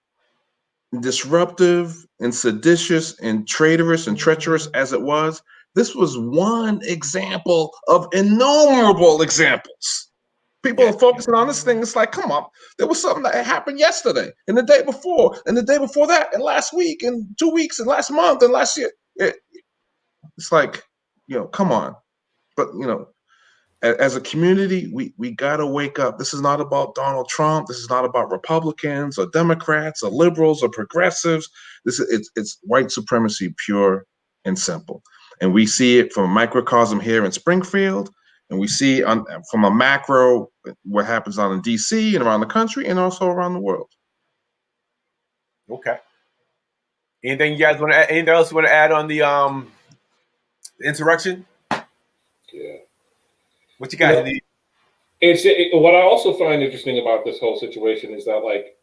disruptive, and seditious, and traitorous, and treacherous as it was, this was one example of innumerable examples. People are focusing on this thing. It's like, come on, there was something that happened yesterday, and the day before, and the day before that, and last week, and 2 weeks, and last month, and last year. It's like, come on. But, as a community, we got to wake up. This is not about Donald Trump. This is not about Republicans or Democrats or liberals or progressives. It's white supremacy, pure and simple. And we see it from a microcosm here in Springfield. And we see from a macro what happens on in DC and around the country and also around the world. Okay. Anything you guys want to add? Anything else you want to add on the insurrection? Yeah. What you got? What I also find interesting about this whole situation is that, like,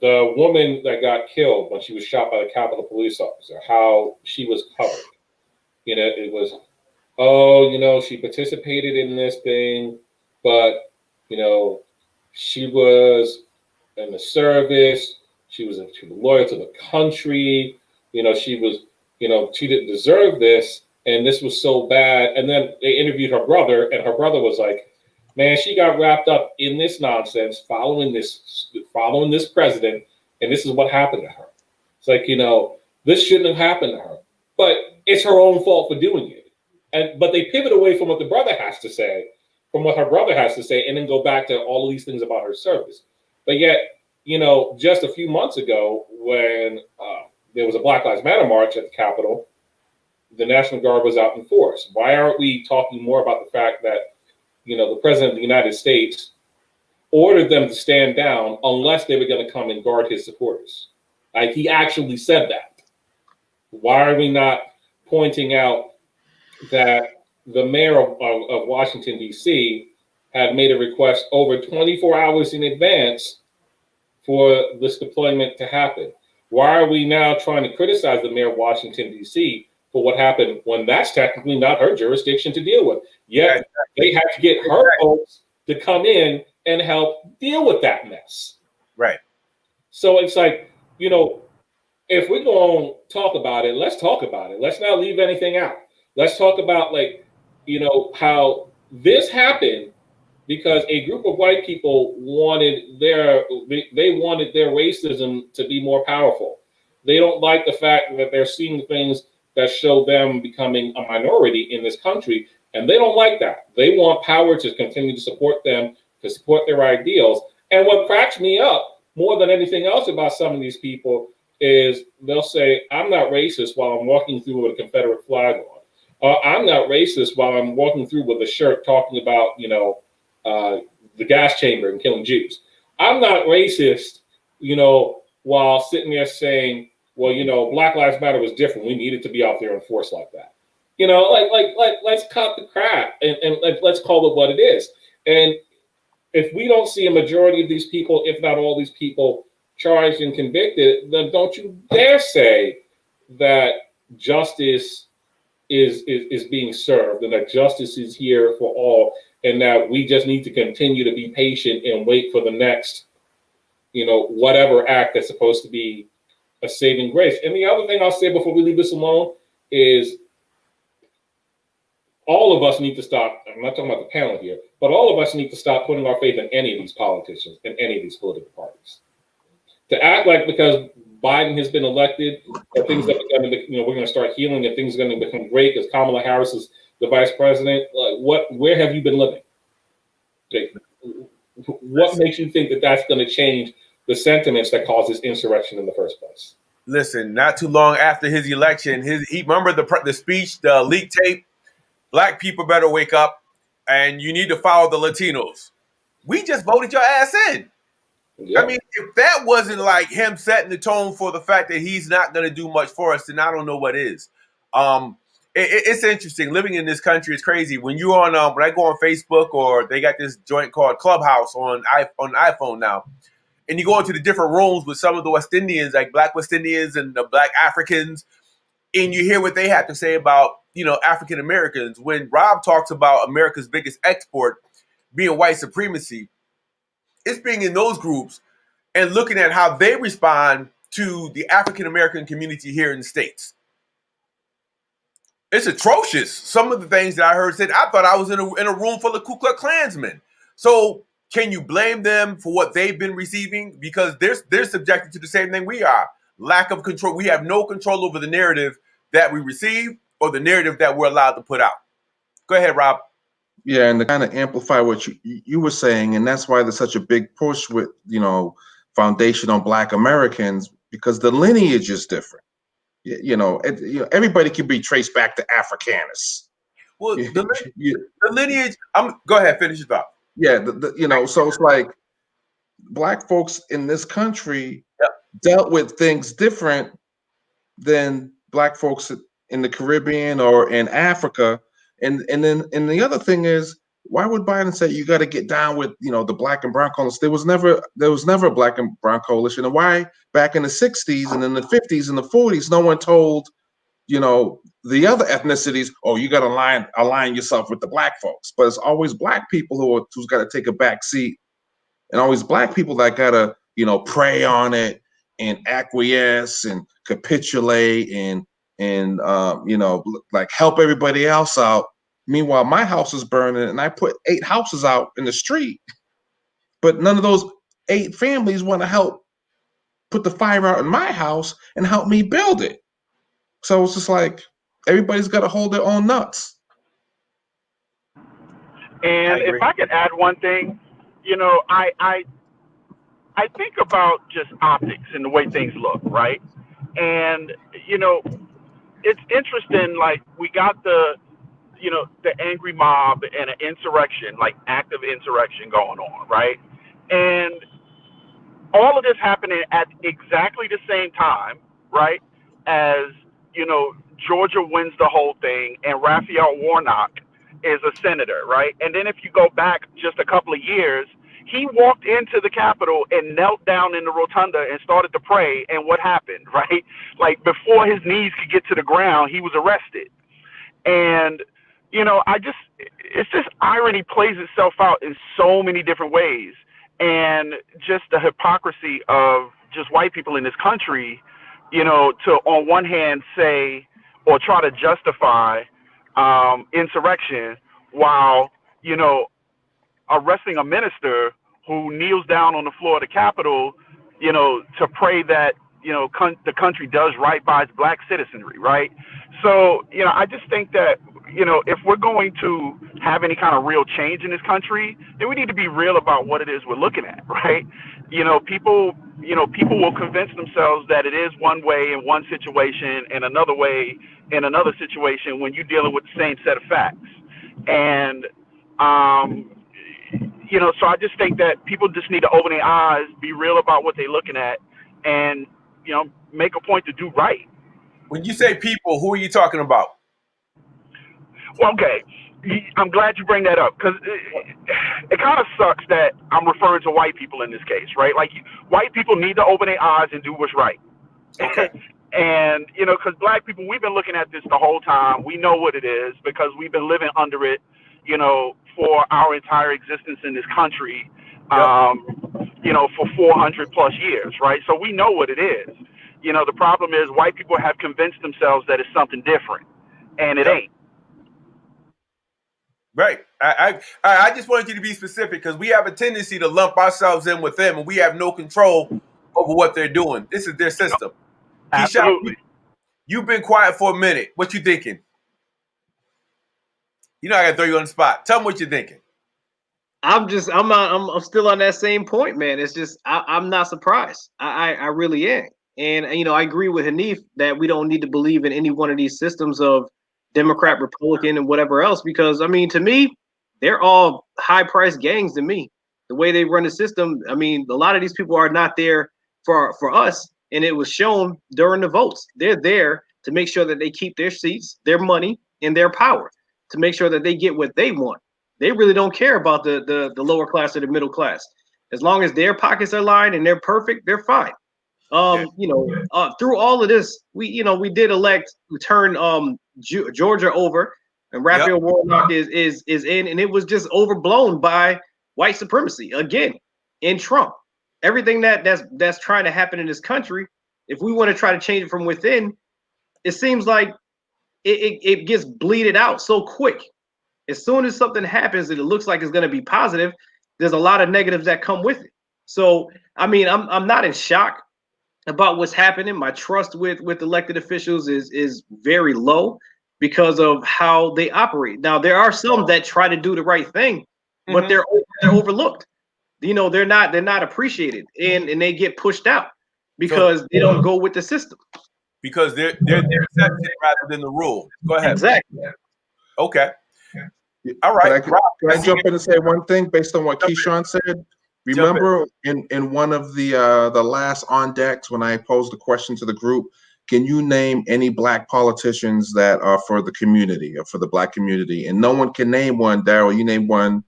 the woman that got killed when she was shot by the Capitol police officer, how she was covered. It was, she participated in this thing, but, she was in the service. She was loyal to the country. She was, she didn't deserve this. And this was so bad. And then they interviewed her brother, and her brother was like, Man, she got wrapped up in this nonsense, following this president, and this is what happened to her. It's like, this shouldn't have happened to her, but it's her own fault for doing it. But they pivot away from what the brother has to say, from what her brother has to say, and then go back to all of these things about her service. But yet, just a few months ago, when there was a Black Lives Matter march at the Capitol, the National Guard was out in force. Why aren't we talking more about the fact that, the President of the United States ordered them to stand down unless they were going to come and guard his supporters? Like, he actually said that. Why are we not pointing out that the mayor of Washington, D.C. had made a request over 24 hours in advance for this deployment to happen? Why are we now trying to criticize the mayor of Washington, D.C. for what happened when that's technically not her jurisdiction to deal with? Yet they had to get her folks to come in and help deal with that mess. Right. So it's like, if we're going to talk about it, let's talk about it. Let's not leave anything out. Let's talk about, how this happened because a group of white people wanted their racism to be more powerful. They don't like the fact that they're seeing things that show them becoming a minority in this country, and they don't like that. They want power to continue to support them, to support their ideals. And what cracks me up more than anything else about some of these people is they'll say, I'm not racist while I'm walking through with a Confederate flag on. I'm not racist while I'm walking through with a shirt talking about, the gas chamber and killing Jews. I'm not racist, while sitting there saying, well, Black Lives Matter was different. We needed to be out there in force like that. Let's cut the crap and let's call it what it is. And if we don't see a majority of these people, if not all these people, charged and convicted, then don't you dare say that justice is being served and that justice is here for all, and that we just need to continue to be patient and wait for the next, whatever act that's supposed to be a saving grace. And the other thing I'll say before we leave this alone is all of us need to stop. I'm not talking about the panel here, but all of us need to stop putting our faith in any of these politicians and any of these political parties. To act like because Biden has been elected, that things are going to, we're going to start healing and things are going to become great because Kamala Harris is the vice president. Where have you been living? What makes you think that that's going to change the sentiments that caused this insurrection in the first place? Listen, not too long after his election, he remember the speech, the leak tape. Black people better wake up, and you need to follow the Latinos. We just voted your ass in. Yep. I mean, if that wasn't like him setting the tone for the fact that he's not going to do much for us, then I don't know what is. It's interesting. Living in this country is crazy. When you on, when I go on Facebook, or they got this joint called Clubhouse on iPhone now, and you go into the different rooms with some of the West Indians, like Black West Indians and the Black Africans, and you hear what they have to say about, African Americans. When Rob talks about America's biggest export being white supremacy, it's being in those groups and looking at how they respond to the African American community here in the States. It's atrocious. Some of the things that I heard said, I thought I was in a room full of Ku Klux Klansmen. So can you blame them for what they've been receiving? Because they're subjected to the same thing we are. Lack of control. We have no control over the narrative that we receive or the narrative that we're allowed to put out. Go ahead, Rob. Yeah, and to kind of amplify what you were saying, and that's why there's such a big push with, foundation on Black Americans, because the lineage is different. Everybody can be traced back to Africanus. Well, the lineage. Go ahead, finish your thought. Yeah, so it's like Black folks in this country dealt with things different than Black folks in the Caribbean or in Africa. And the other thing is, why would Biden say you got to get down with the Black and Brown coalition? There was never a Black and Brown coalition. And why back in the 60s and in the 50s and the 40s, no one told the other ethnicities, oh, you got to align yourself with the Black folks. But it's always Black people who's got to take a back seat, and always Black people that got to prey on it and acquiesce and capitulate and help everybody else out. Meanwhile, my house is burning, and I put 8 houses out in the street, but none of those 8 families want to help put the fire out in my house and help me build it. So it's just like everybody's got to hold their own nuts. And if I could add one thing, you know, I think about just optics and the way things look, right? And you know, it's interesting. Like we got the angry mob and an insurrection, like active insurrection going on, right? And all of this happening at exactly the same time, right? As Georgia wins the whole thing, and Raphael Warnock is a senator, right? And then if you go back just a couple of years, he walked into the Capitol and knelt down in the rotunda and started to pray. And what happened, right? Like before his knees could get to the ground, he was arrested. And it's just irony plays itself out in so many different ways. And just the hypocrisy of just white people in this country, to on one hand say or try to justify insurrection while, arresting a minister who kneels down on the floor of the Capitol, to pray that, the country does right by its black citizenry, right? So, I just think that, if we're going to have any kind of real change in this country, then we need to be real about what it is we're looking at, right? People will convince themselves that it is one way in one situation and another way in another situation when you're dealing with the same set of facts. And, so I just think that people just need to open their eyes, be real about what they're looking at, and, make a point to do right. When you say people, who are you talking about? Okay, I'm glad you bring that up, because it kind of sucks that I'm referring to white people in this case, right? Like, white people need to open their eyes and do what's right. Okay. And, because black people, we've been looking at this the whole time. We know what it is because we've been living under it, for our entire existence in this country, for 400 plus years, right? So we know what it is. The problem is white people have convinced themselves that it's something different, and it ain't. Right. I just wanted you to be specific because we have a tendency to lump ourselves in with them, and we have no control over what they're doing. This is their system. Absolutely. Keisha, you've been quiet for a minute. What you thinking? I gotta throw you on the spot. Tell me what you're thinking. I'm still on that same point, man. It's just I'm not surprised. I really am. And I agree with Hanif that we don't need to believe in any one of these systems of Democrat, Republican, and whatever else, because to me, they're all high-priced gangs to me. The way they run the system, a lot of these people are not there for us, and it was shown during the votes. They're there to make sure that they keep their seats, their money, and their power, to make sure that they get what they want. They really don't care about the lower class or the middle class. As long as their pockets are lined and they're perfect, they're fine. Through all of this, we did turn Georgia over, and Raphael Warnock is in, and it was just overblown by white supremacy again in Trump. Everything that's trying to happen in this country, if we want to try to change it from within, it seems like it gets bleeded out so quick. As soon as something happens and it looks like it's going to be positive, there's a lot of negatives that come with it. So I'm not in shock about what's happening. My trust with elected officials is very low because of how they operate. Now, there are some that try to do the right thing, but they're overlooked. They're not appreciated, and they get pushed out because they don't go with the system. Because they're the exception rather than the rule. Go ahead. Exactly. Okay. All right. Can I jump in and say one thing based on what Keyshawn said? Remember in one of the last on decks when I posed a question to the group, can you name any black politicians that are for the community or for the black community? And no one can name one. Daryl, you named one,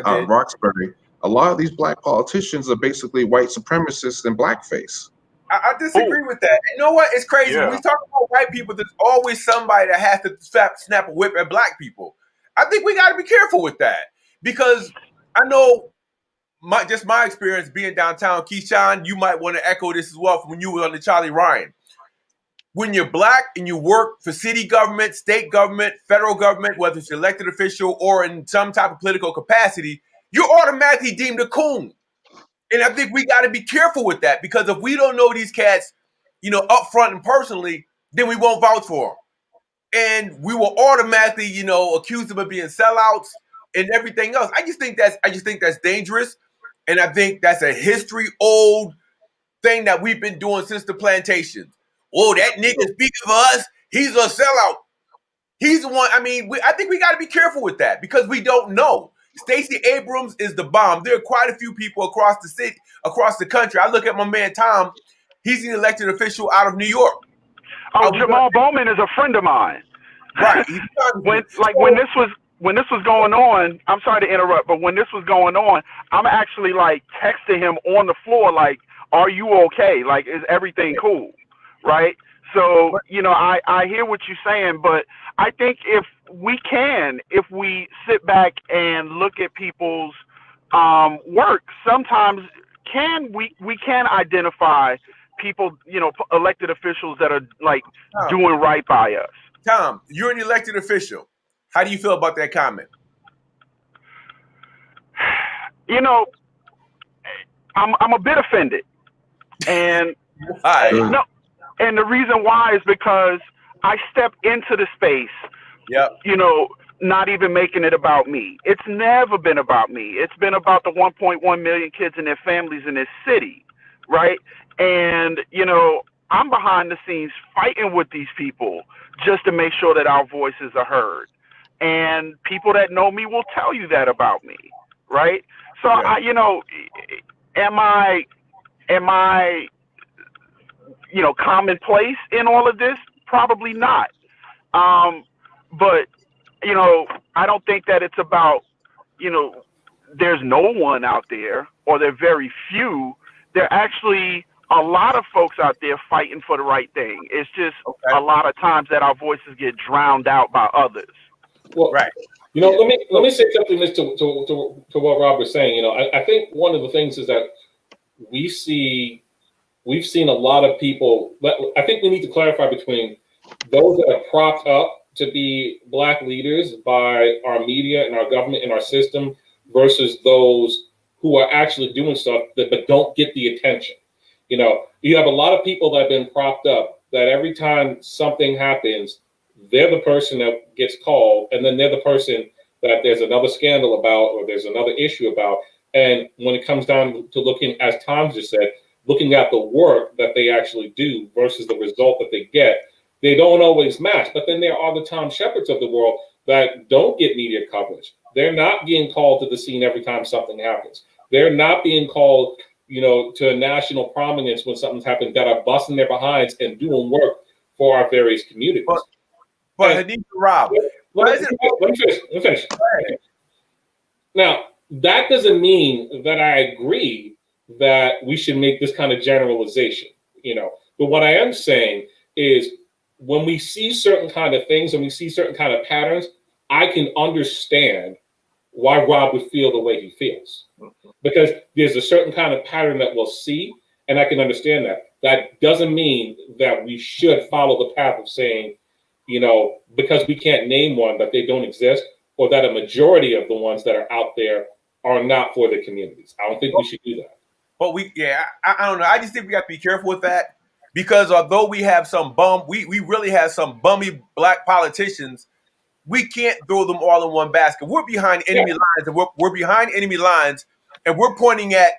Roxbury. A lot of these black politicians are basically white supremacists and blackface. I disagree with that. You know what? It's crazy. Yeah. When we talk about white people, there's always somebody that has to snap a whip at black people. I think we got to be careful with that because I know my experience being downtown. Keyshawn, you might want to echo this as well from when you were on the Charlie Ryan. when you're black and you work for city government, state government, federal government, whether it's elected official or in some type of political capacity, you're automatically deemed a coon. And I think we got to be careful with that, because if we don't know these cats, up front and personally, then we won't vouch for them. And we will automatically, accuse them of being sellouts and everything else. I just think that's dangerous. And I think that's a history old thing that we've been doing since the plantations. Oh, that nigga speaking for us, he's a sellout. He's the one. I mean, I think we got to be careful with that, because we don't know. Stacey Abrams is the bomb. There are quite a few people across the city, across the country. I look at my man Tom. He's an elected official out of New York. Oh, Jamal Bowman is a friend of mine. Right. when this was going on, I'm sorry to interrupt, but when this was going on, I'm actually like texting him on the floor, like, "Are you okay? Like, is everything cool?" Right? So, I hear what you're saying, but I think if we sit back and look at people's work, sometimes we can identify people, elected officials that are like doing right by us. Tom, you're an elected official. How do you feel about that comment? I'm a bit offended, and why? No, and the reason why is because I step into the space. Yep. Not even making it about me. It's never been about me. It's been about the 1.1 million kids and their families in this city, right? And, I'm behind the scenes fighting with these people just to make sure that our voices are heard. And people that know me will tell you that about me, right? So, yeah. Am I, commonplace in all of this? Probably not. But, I don't think that it's about, there's no one out there, or there are very few. There are actually a lot of folks out there fighting for the right thing. It's just a lot of times that our voices get drowned out by others. Well, right. Let me say something to what Rob was saying. I think one of the things is that we've seen a lot of people. I think we need to clarify between those that are propped up to be black leaders by our media and our government and our system versus those who are actually doing stuff but don't get the attention. You have a lot of people that have been propped up that every time something happens, they're the person that gets called, and then they're the person that there's another scandal about or there's another issue about. And when it comes down to looking, as Tom just said, looking at the work that they actually do versus the result that they get, they don't always match. But then there are the Tom Shepherds of the world that don't get media coverage. They're not being called to the scene every time something happens. They're not being called, to a national prominence when something's happened, that are busting their behinds and doing work for our various communities. But Hanif, Rob, let me finish. Now, that doesn't mean that I agree that we should make this kind of generalization, But what I am saying is, when we see certain kind of things and we see certain kind of patterns, I can understand why Rob would feel the way he feels. Because there's a certain kind of pattern that we'll see, and I can understand that. That doesn't mean that we should follow the path of saying, because we can't name one, that they don't exist, or that a majority of the ones that are out there are not for the communities. I don't think we should do that. But I don't know. I just think we got to be careful with that, because although we have we really have some bummy black politicians, we can't throw them all in one basket. We're behind enemy lines, and we're behind enemy lines, and we're pointing at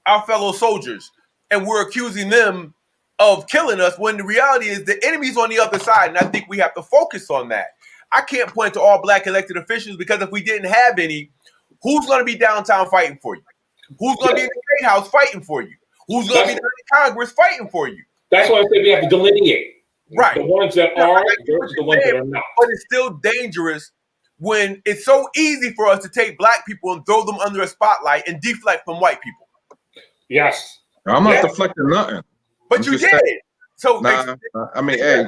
our fellow soldiers, and we're accusing them of killing us, when the reality is the enemy's on the other side, and I think we have to focus on that. I can't point to all black elected officials, because if we didn't have any, who's going to be downtown fighting for you? Who's going to be in the State House fighting for you? Who's going to be in Congress fighting for you? That's why I say we have to delineate. Right. The ones that are versus the ones that are not. But it's still dangerous when it's so easy for us to take black people and throw them under a spotlight and deflect from white people. Yes. I'm not deflecting nothing. But you did. So I mean, hey,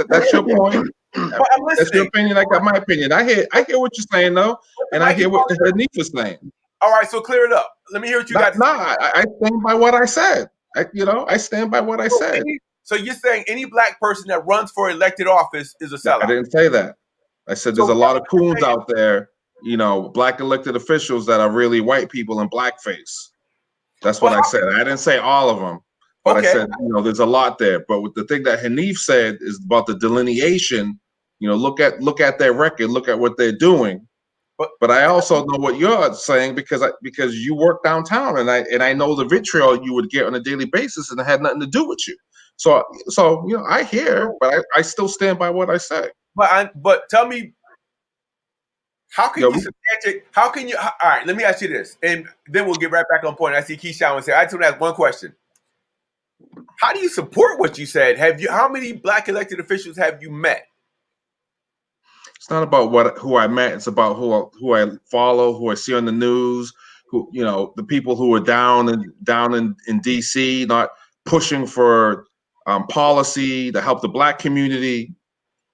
that's your point. That's your opinion. I got my opinion. I hear what you're saying though, and I hear what Hanif is saying. All right, so clear it up. Let me hear what you got to say. I stand by what I said. I stand by what I said. So you're saying any black person that runs for elected office is a sellout? I didn't say that. I said there's a lot of coons out there, black elected officials that are really white people in blackface. That's what I said. I didn't say all of them, but I said, there's a lot there. But with the thing that Hanif said is about the delineation, look at their record, look at what they're doing. But I also know what you're saying because you work downtown, and I know the vitriol you would get on a daily basis, and it had nothing to do with you. So I hear, but I still stand by what I say. But tell me, how can you substantiate? How can you? All right, let me ask you this, and then we'll get right back on point. I see Keyshawn was here. I just want to ask one question. How do you support what you said? How many black elected officials have you met? It's not about who I met. It's about who I follow, who I see on the news, who the people who are down in DC, not pushing for policy to help the black community.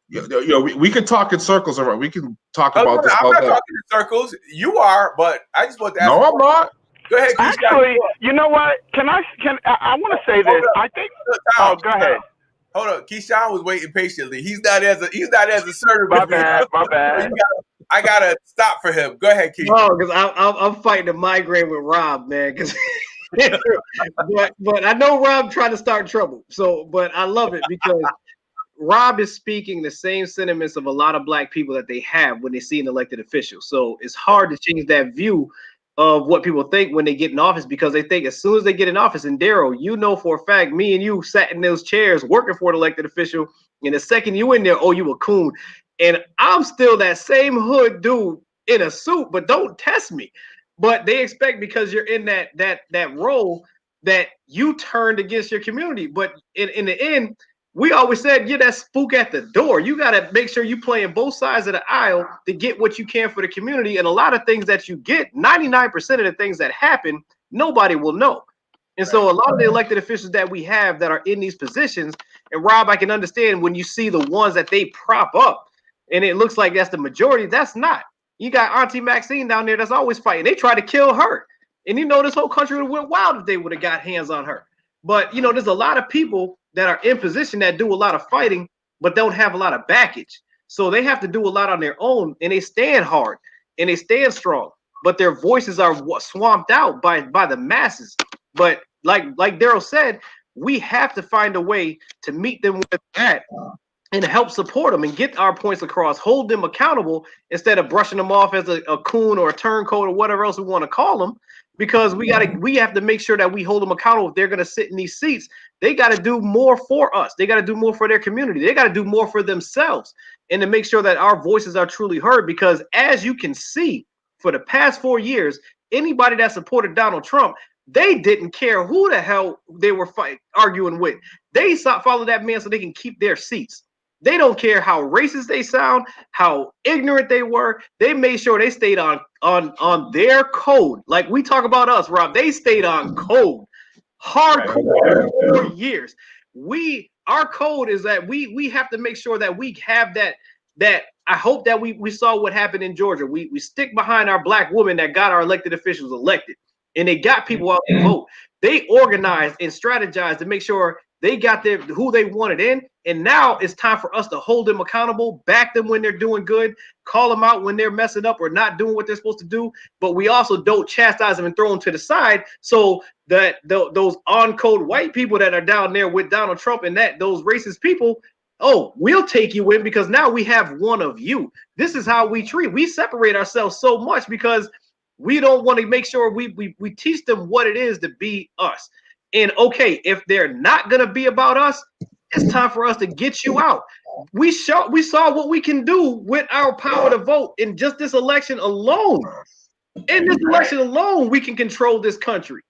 We can talk in circles. We can talk about this. I'm not talking in circles. You are, but I just want to ask. No, I'm not. Go ahead. Actually, you know what? I want to say this. I think. Oh, go ahead. Hold on, Keyshawn was waiting patiently. He's not as assertive. My bad. I gotta stop for him. Go ahead, Keyshawn. Oh, because I'm fighting a migraine with Rob, man. But I know Rob trying to start trouble. But I love it because Rob is speaking the same sentiments of a lot of black people that they have when they see an elected official. So it's hard to change that view of what people think when they get in office, because they think as soon as they get in office, and Daryl, for a fact, me and you sat in those chairs working for an elected official, and the second you in there, you a coon. And I'm still that same hood dude in a suit, but don't test me. But they expect because you're in that role that you turned against your community. But in the end, we always said, that spook at the door. You got to make sure you playing both sides of the aisle to get what you can for the community. And a lot of things that you get, 99% of the things that happen, nobody will know. And so a lot of the elected officials that we have that are in these positions, and Rob, I can understand when you see the ones that they prop up and it looks like that's the majority. That's not. You got Auntie Maxine down there that's always fighting. They tried to kill her. And this whole country would have went wild if they would have got hands on her. But, there's a lot of people that are in position that do a lot of fighting, but don't have a lot of baggage. So they have to do a lot on their own, and they stand hard and they stand strong, but their voices are swamped out by the masses. But like Daryl said, we have to find a way to meet them with that and help support them and get our points across, hold them accountable instead of brushing them off as a coon or a turncoat or whatever else we want to call them. Because we have to make sure that we hold them accountable. If they're going to sit in these seats, they got to do more for us. They got to do more for their community. They got to do more for themselves, and to make sure that our voices are truly heard. Because as you can see, for the past 4 years, anybody that supported Donald Trump, they didn't care who the hell they were arguing with. They followed that man so they can keep their seats. They don't care how racist they sound, how ignorant they were. They made sure they stayed on their code. Like we talk about us, Rob. They stayed on code, hardcore for years. Our code is that we have to make sure that we have that. I hope that we saw what happened in Georgia. We stick behind our black women that got our elected officials elected, and they got people out to vote. They organized and strategized to make sure they got who they wanted in. And now it's time for us to hold them accountable, back them when they're doing good, call them out when they're messing up or not doing what they're supposed to do. But we also don't chastise them and throw them to the side so that those on-code white people that are down there with Donald Trump and those racist people, we'll take you in because now we have one of you. This is how we separate ourselves so much because we don't want to make sure we teach them what it is to be us. And if they're not going to be about us, it's time for us to get you out. We saw what we can do with our power to vote in just this election alone. In this election alone, we can control this country.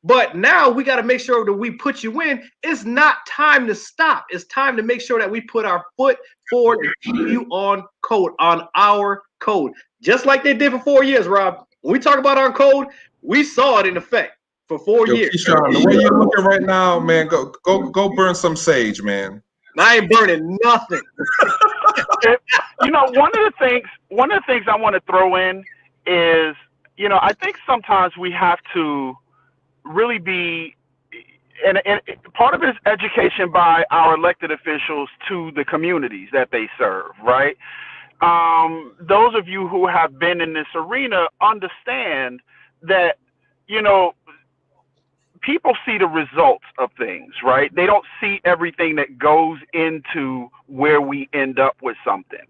But now we got to make sure that we put you in. It's not time to stop. It's time to make sure that we put our foot forward and keep you on our code. Just like they did for 4 years, Rob. When we talk about our code, we saw it in effect. For 4 years. Keyshawn, the way you're looking right now, man, go burn some sage, man. I ain't burning nothing. One of the things I want to throw in is, I think sometimes we have to really be and part of it is education by our elected officials to the communities that they serve, right? Those of you who have been in this arena understand that, you know, people see the results of things, right? They don't see everything that goes into where we end up with something.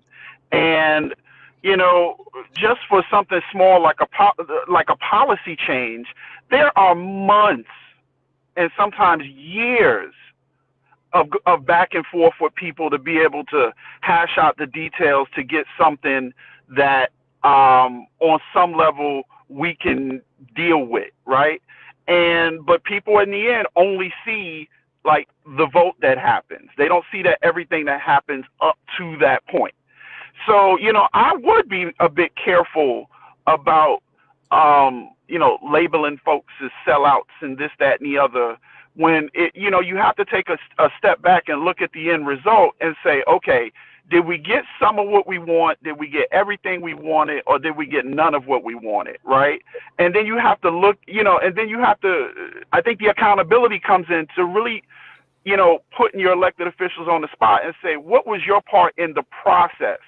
And, you know, just for something small like a policy change, there are months and sometimes years of back and forth with people to be able to hash out the details to get something that on some level we can deal with, right? But people in the end only see like the vote that happens. They don't see that everything that happens up to that point. So, you know, I would be a bit careful about, you know, labeling folks as sellouts and this, that, and the other, when you know, you have to take a step back and look at the end result and say, okay, did we get some of what we want? Did we get everything we wanted, or did we get none of what we wanted, right? And then you have to look, you know, and then you have to, I think the accountability comes in to really, you know, putting your elected officials on the spot and say, what was your part in the process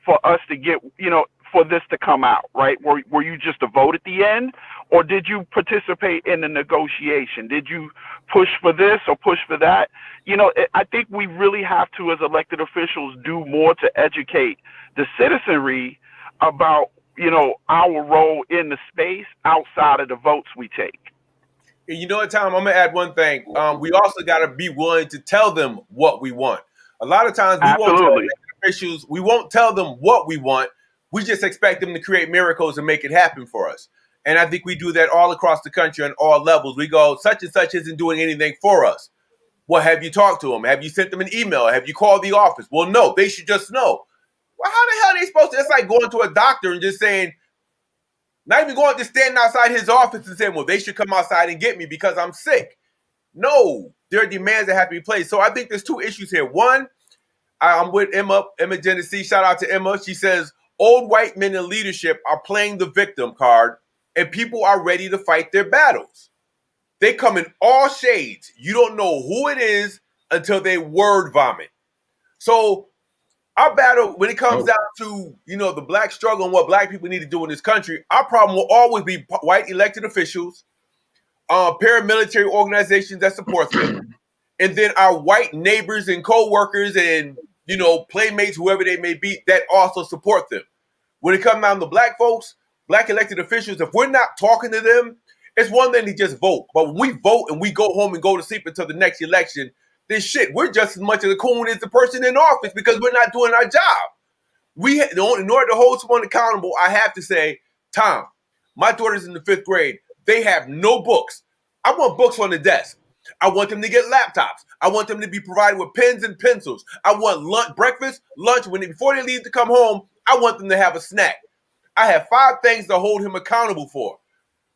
for us to get, you know, for this to come out, right? Were you just a vote at the end, or did you participate in the negotiation? Did you push for this or push for that? You know, I think we really have to, as elected officials, do more to educate the citizenry about, you know, our role in the space outside of the votes we take. And you know what, Tom, I'm going to add one thing. We also got to be willing to tell them what we want. A lot of times we won't tell elected officials, we won't tell them what we want. We just expect them to create miracles and make it happen for us. And I think we do that all across the country on all levels. We go, such and such isn't doing anything for us. Well, have you talked to them? Have you sent them an email? Have you called the office? Well, no, they should just know. Well, how the hell are they supposed to? It's like going to a doctor and just saying, not even going to stand outside his office and saying, well, they should come outside and get me because I'm sick. No, there are demands that have to be placed. So I think there's two issues here. One, I'm with Emma Genesee. Shout out to Emma. She says, old white men in leadership are playing the victim card, and people are ready to fight their battles. They come in all shades. You don't know who it is until they word vomit. So our battle, when it comes down to, you know, the black struggle and what black people need to do in this country, our problem will always be white elected officials, paramilitary organizations that support them, and then our white neighbors and co-workers and, you know, playmates, whoever they may be, that also support them. When it comes down to black folks, black elected officials, if we're not talking to them, it's one thing to just vote. But when we vote and we go home and go to sleep until the next election, then shit, we're just as much of a coon as the person in office because we're not doing our job. In order to hold someone accountable, I have to say, Tom, my daughter's in the 5th grade. They have no books. I want books on the desk. I want them to get laptops. I want them to be provided with pens and pencils. I want breakfast, lunch. Before they leave to come home, I want them to have a snack. I have 5 things to hold him accountable for.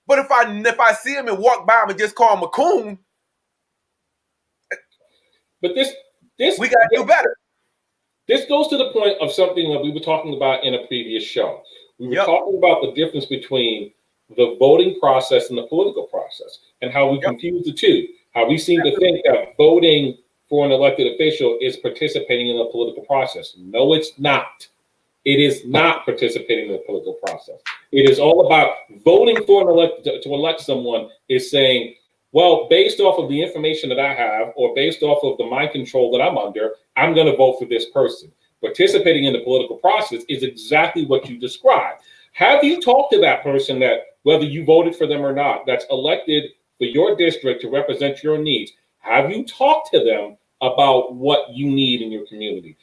But if I see him and walk by him and just call him a coon, but this we got to do better. This goes to the point of something that we were talking about in a previous show. We were talking about the difference between the voting process and the political process and how we confuse the two. How we seem to think that voting for an elected official is participating in the political process. No, it's not. It is not participating in the political process. It is all about voting for to elect someone is saying, well, based off of the information that I have or based off of the mind control that I'm under, I'm going to vote for this person. Participating in the political process is exactly what you described. Have you talked to that person that, whether you voted for them or not, that's elected for your district to represent your needs? Have you talked to them about what you need in your community?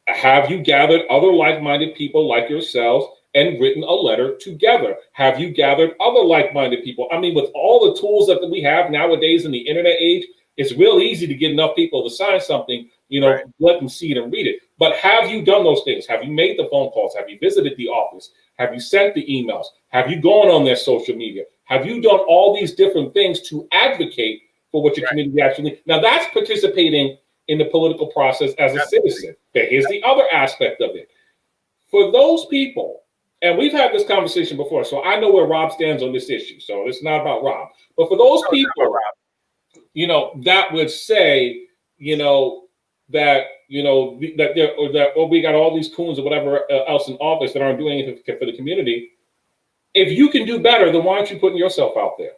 Have you gathered other like-minded people like yourselves and written a letter together? Have you gathered other like-minded people? I mean, with all the tools that we have nowadays in the internet age, it's real easy to get enough people to sign something, you know, let them see it and read it. But have you done those things? Have you made the phone calls? Have you visited the office? Have you sent the emails? Have you gone on their social media? Have you done all these different things to advocate for what your community actually needs? Now, that's participating in the political process as a citizen. But here's the other aspect of it. For those people, and we've had this conversation before, so I know where Rob stands on this issue. So it's not about Rob. But for those people, that would say, that we got all these coons or whatever else in office that aren't doing anything for the community. If you can do better, then why aren't you putting yourself out there?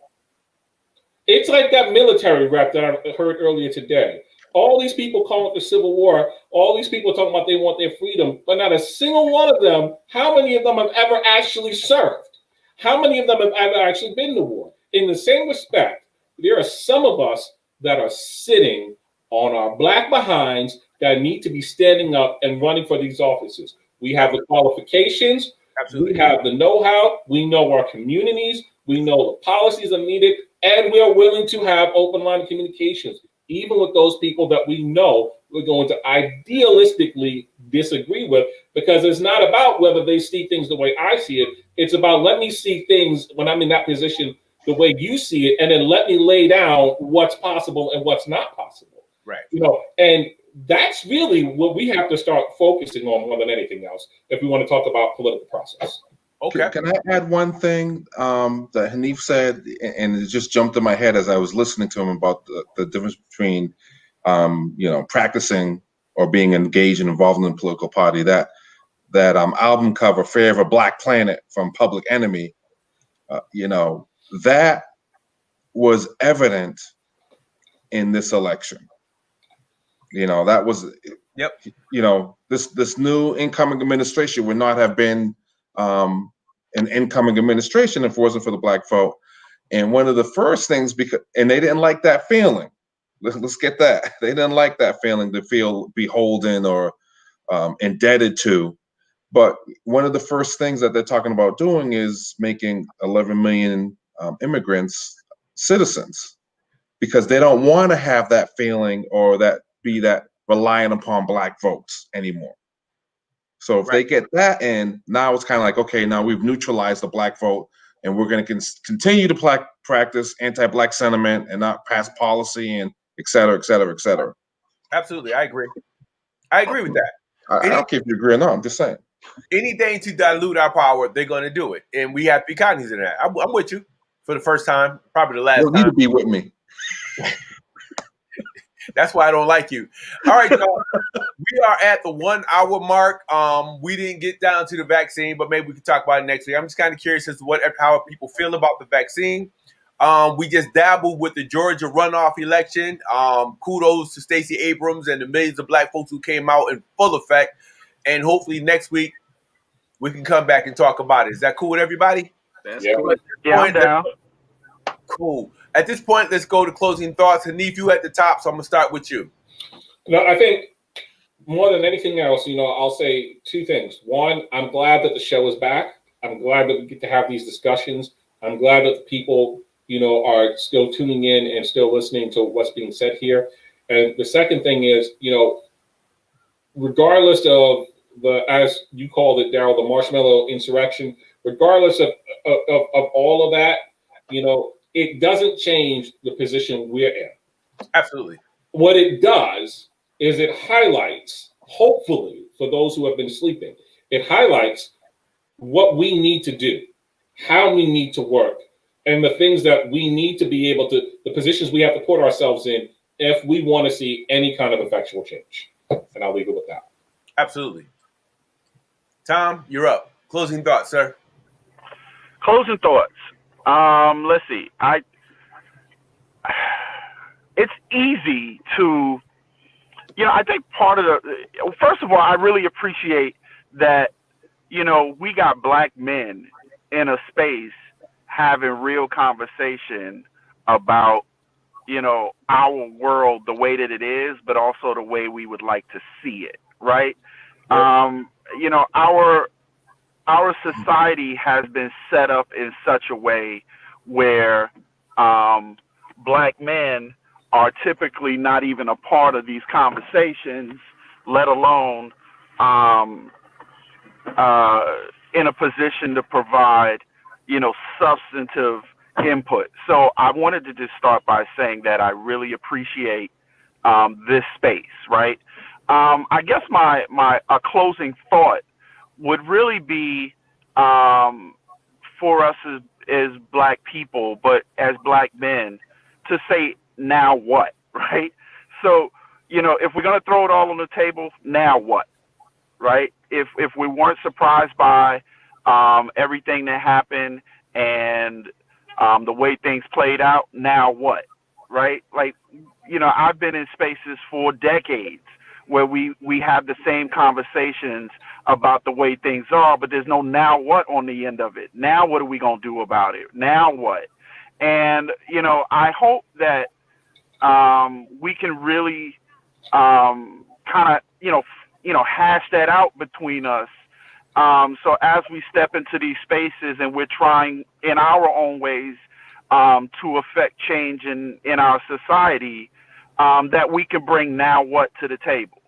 It's like that military rep that I heard earlier today. All these people calling for civil war, all these people talking about they want their freedom, but not a single one of them, how many of them have ever actually served? How many of them have ever actually been to war? In the same respect, there are some of us that are sitting on our black behinds that need to be standing up and running for these offices. We have the qualifications. Absolutely. We have the know-how. We know our communities. We know the policies are needed. And we are willing to have open line of communications, even with those people that we know we're going to idealistically disagree with, because it's not about whether they see things the way I see it. It's about, let me see things when I'm in that position the way you see it, and then let me lay down what's possible and what's not possible. Right. And that's really what we have to start focusing on more than anything else if we want to talk about political process. Okay. Can I add one thing that Hanif said, and it just jumped in my head as I was listening to him about the difference between, practicing or being engaged and involved in a political party. That album cover, "Fear of a Black Planet" from Public Enemy, that was evident in this election. That was, yep. This new incoming administration would not have been an incoming administration if it wasn't for the Black vote. And one of the first things, and they didn't like that feeling. Let's get that. They didn't like that feeling to feel beholden or indebted to. But one of the first things that they're talking about doing is making 11 million immigrants citizens, because they don't want to have that feeling or that relying upon Black votes anymore. So if they get that in, now it's kind of like, okay, now we've neutralized the Black vote, and we're going to continue to practice anti-Black sentiment and not pass policy and et cetera, et cetera, et cetera. Absolutely, I agree. I agree with that. I don't care if you agree or not. I'm just saying. Anything to dilute our power, they're going to do it, and we have to be cognizant of that. I'm with you for the first time, probably the last time. You don't need to be with me. That's why I don't like you. All right, y'all. We are at the 1 hour mark. We didn't get down to the vaccine, but maybe we can talk about it next week. I'm just kind of curious as to how people feel about the vaccine. We just dabbled with the Georgia runoff election. Kudos to Stacey Abrams and the millions of Black folks who came out in full effect. And hopefully next week we can come back and talk about it. Is that cool with everybody? That's cool. Yeah, I'm down. Cool. At this point, let's go to closing thoughts. Hanif, you at the top, so I'm going to start with you. No, I think more than anything else, I'll say two things. One, I'm glad that the show is back. I'm glad that we get to have these discussions. I'm glad that the people, are still tuning in and still listening to what's being said here. And the second thing is, regardless of as you called it, Daryl, the marshmallow insurrection, regardless of all of that, it doesn't change the position we're in. Absolutely. What it does is it highlights, hopefully, for those who have been sleeping, it highlights what we need to do, how we need to work, and the things that we need to be able to, the positions we have to put ourselves in if we want to see any kind of effectual change. And I'll leave it with that. Absolutely. Tom, you're up. Closing thoughts, sir. Closing thoughts. Let's see. It's easy to, I think part of first of all, I really appreciate that, we got Black men in a space having real conversation about, our world the way that it is, but also the way we would like to see it, right? Yeah. Our society has been set up in such a way where Black men are typically not even a part of these conversations, let alone in a position to provide, substantive input. So I wanted to just start by saying that I really appreciate this space, right? I guess my closing thought would really be for us as Black people, but as Black men, to say now what, right? So, if we're going to throw it all on the table, now what, right? If we weren't surprised by everything that happened and the way things played out, now what, right? Like, I've been in spaces for decades where we have the same conversations about the way things are, but there's no now what on the end of it. Now what are we going to do about it? Now what? And, I hope that we can really kind of, hash that out between us. So as we step into these spaces and we're trying in our own ways to affect change in our society, that we can bring now what to the table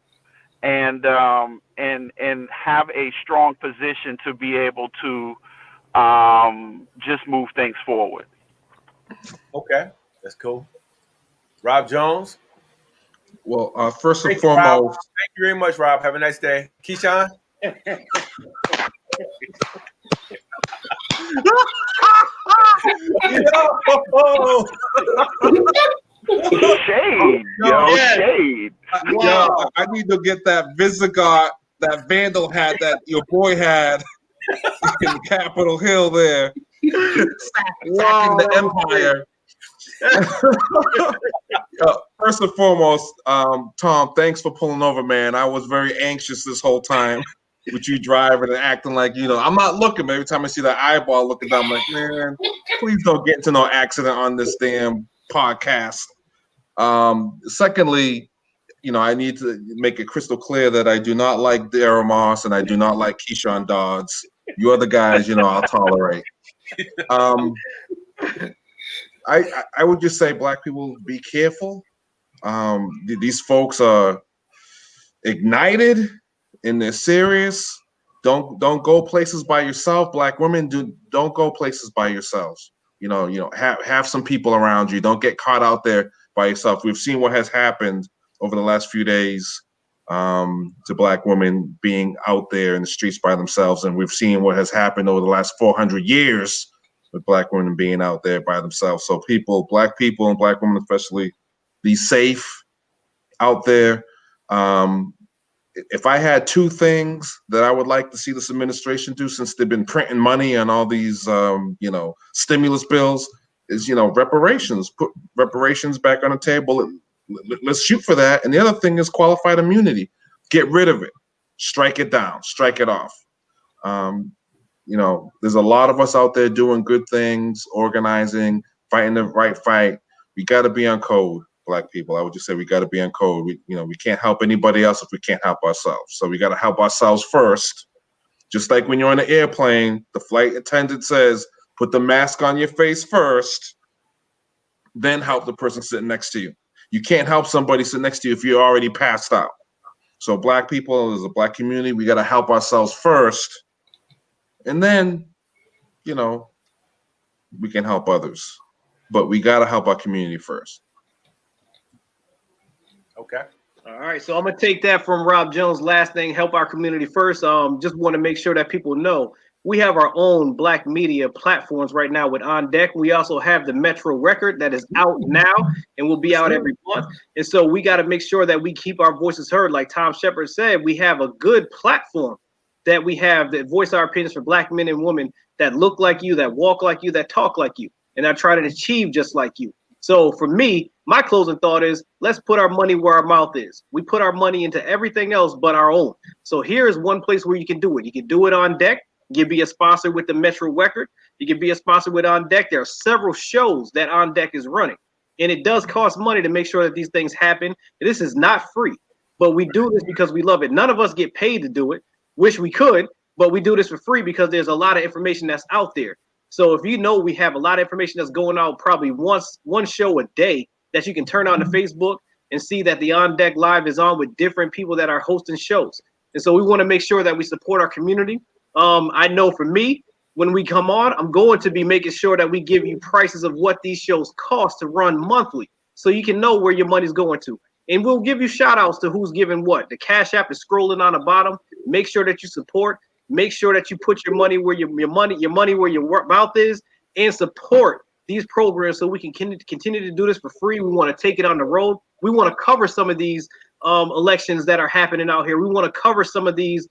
and have a strong position to be able to just move things forward. Okay, that's cool. Rob Jones. Well, first and Thank you, Rob. foremost, Thank you very much, Rob. Have a nice day. Keyshawn. Shade, shade. Yo, I need to get that Visigoth, that Vandal hat that your boy had in Capitol Hill there, sacking the empire. First and foremost, Tom, thanks for pulling over, man. I was very anxious this whole time with you driving and acting like, I'm not looking, but every time I see that eyeball looking down, I'm like, man, please don't get into no accident on this damn podcast. Secondly, I need to make it crystal clear that I do not like Darryl Moss and I do not like Keyshawn Dodds. You other guys, I'll tolerate. I would just say, Black people, be careful. These folks are ignited and they're serious. Don't go places by yourself. Black women, don't go places by yourselves. Have some people around you. Don't get caught out there by yourself. We've seen what has happened over the last few days to Black women being out there in the streets by themselves, and we've seen what has happened over the last 400 years with Black women being out there by themselves. So Black people and Black women especially, be safe out there. If I had two things that I would like to see this administration do, since they've been printing money on all these, stimulus bills, is, reparations. Put reparations back on the table. Let's shoot for that. And the other thing is qualified immunity. Get rid of it. Strike it down. Strike it off. There's a lot of us out there doing good things, organizing, fighting the right fight. We got to be on code, Black people. I would just say we got to be on code. We can't help anybody else if we can't help ourselves. So we got to help ourselves first. Just like when you're on an airplane, the flight attendant says, put the mask on your face first, then help the person sitting next to you. You can't help somebody sitting next to you if you're already passed out. So Black people, as a Black community, we got to help ourselves first. And then, we can help others. But we got to help our community first. Okay. All right. So I'm going to take that from Rob Jones. Last thing, help our community first. Just want to make sure that people know we have our own Black media platforms right now with On Deck. We also have the Metro Record that is out now and will be out every month. And so we got to make sure that we keep our voices heard. Like Tom Shepard said, we have a good platform that we have that voice our opinions for Black men and women that look like you, that walk like you, that talk like you, and that try to achieve just like you. So for me, my closing thought is, let's put our money where our mouth is. We put our money into everything else but our own. So here's one place where you can do it. You can do it On Deck. You can be a sponsor with the Metro Record. You can be a sponsor with On Deck. There are several shows that On Deck is running. And it does cost money to make sure that these things happen. This is not free, but we do this because we love it. None of us get paid to do it. Wish we could, but we do this for free because there's a lot of information that's out there. So if we have a lot of information that's going out probably one show a day that you can turn on to Facebook and see that the On Deck Live is on with different people that are hosting shows. And so we want to make sure that we support our community. I know for me, when we come on, I'm going to be making sure that we give you prices of what these shows cost to run monthly so you can know where your money's going to. And we'll give you shout outs to who's giving what. The Cash App is scrolling on the bottom. Make sure that you support. Make sure that you put your money where your money where your mouth is, and support these programs so we can continue to do this for free. We want to take it on the road. We want to cover some of these elections that are happening out here. We want to cover some of these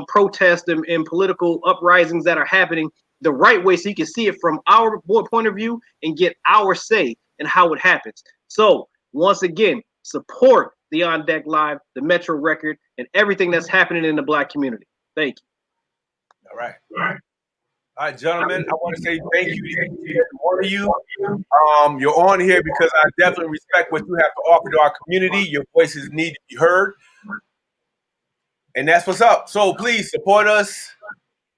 protests and political uprisings that are happening the right way, so you can see it from our point of view and get our say in how it happens. So once again, support the On Deck Live, the Metro Record, and everything that's happening in the Black community. Thank you. All right, gentlemen, I want to say thank you to every one of you. You're on here because I definitely respect what you have to offer to our community. Your voices need to be heard. And that's what's up. So please support us.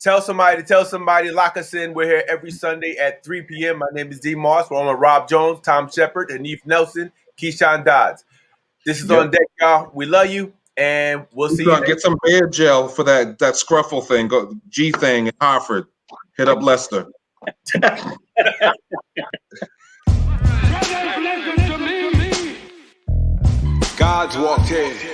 Tell somebody, lock us in. We're here every Sunday at 3 p.m. My name is D. Moss. We're on with Rob Jones, Tom Shepard, Hanif Nelson, Keyshawn Dodds. This is On Deck, y'all. We love you, and we'll see you. Get some beard gel for that scruffle thing, G thing in Hartford. Hit up Lester. God's walked in.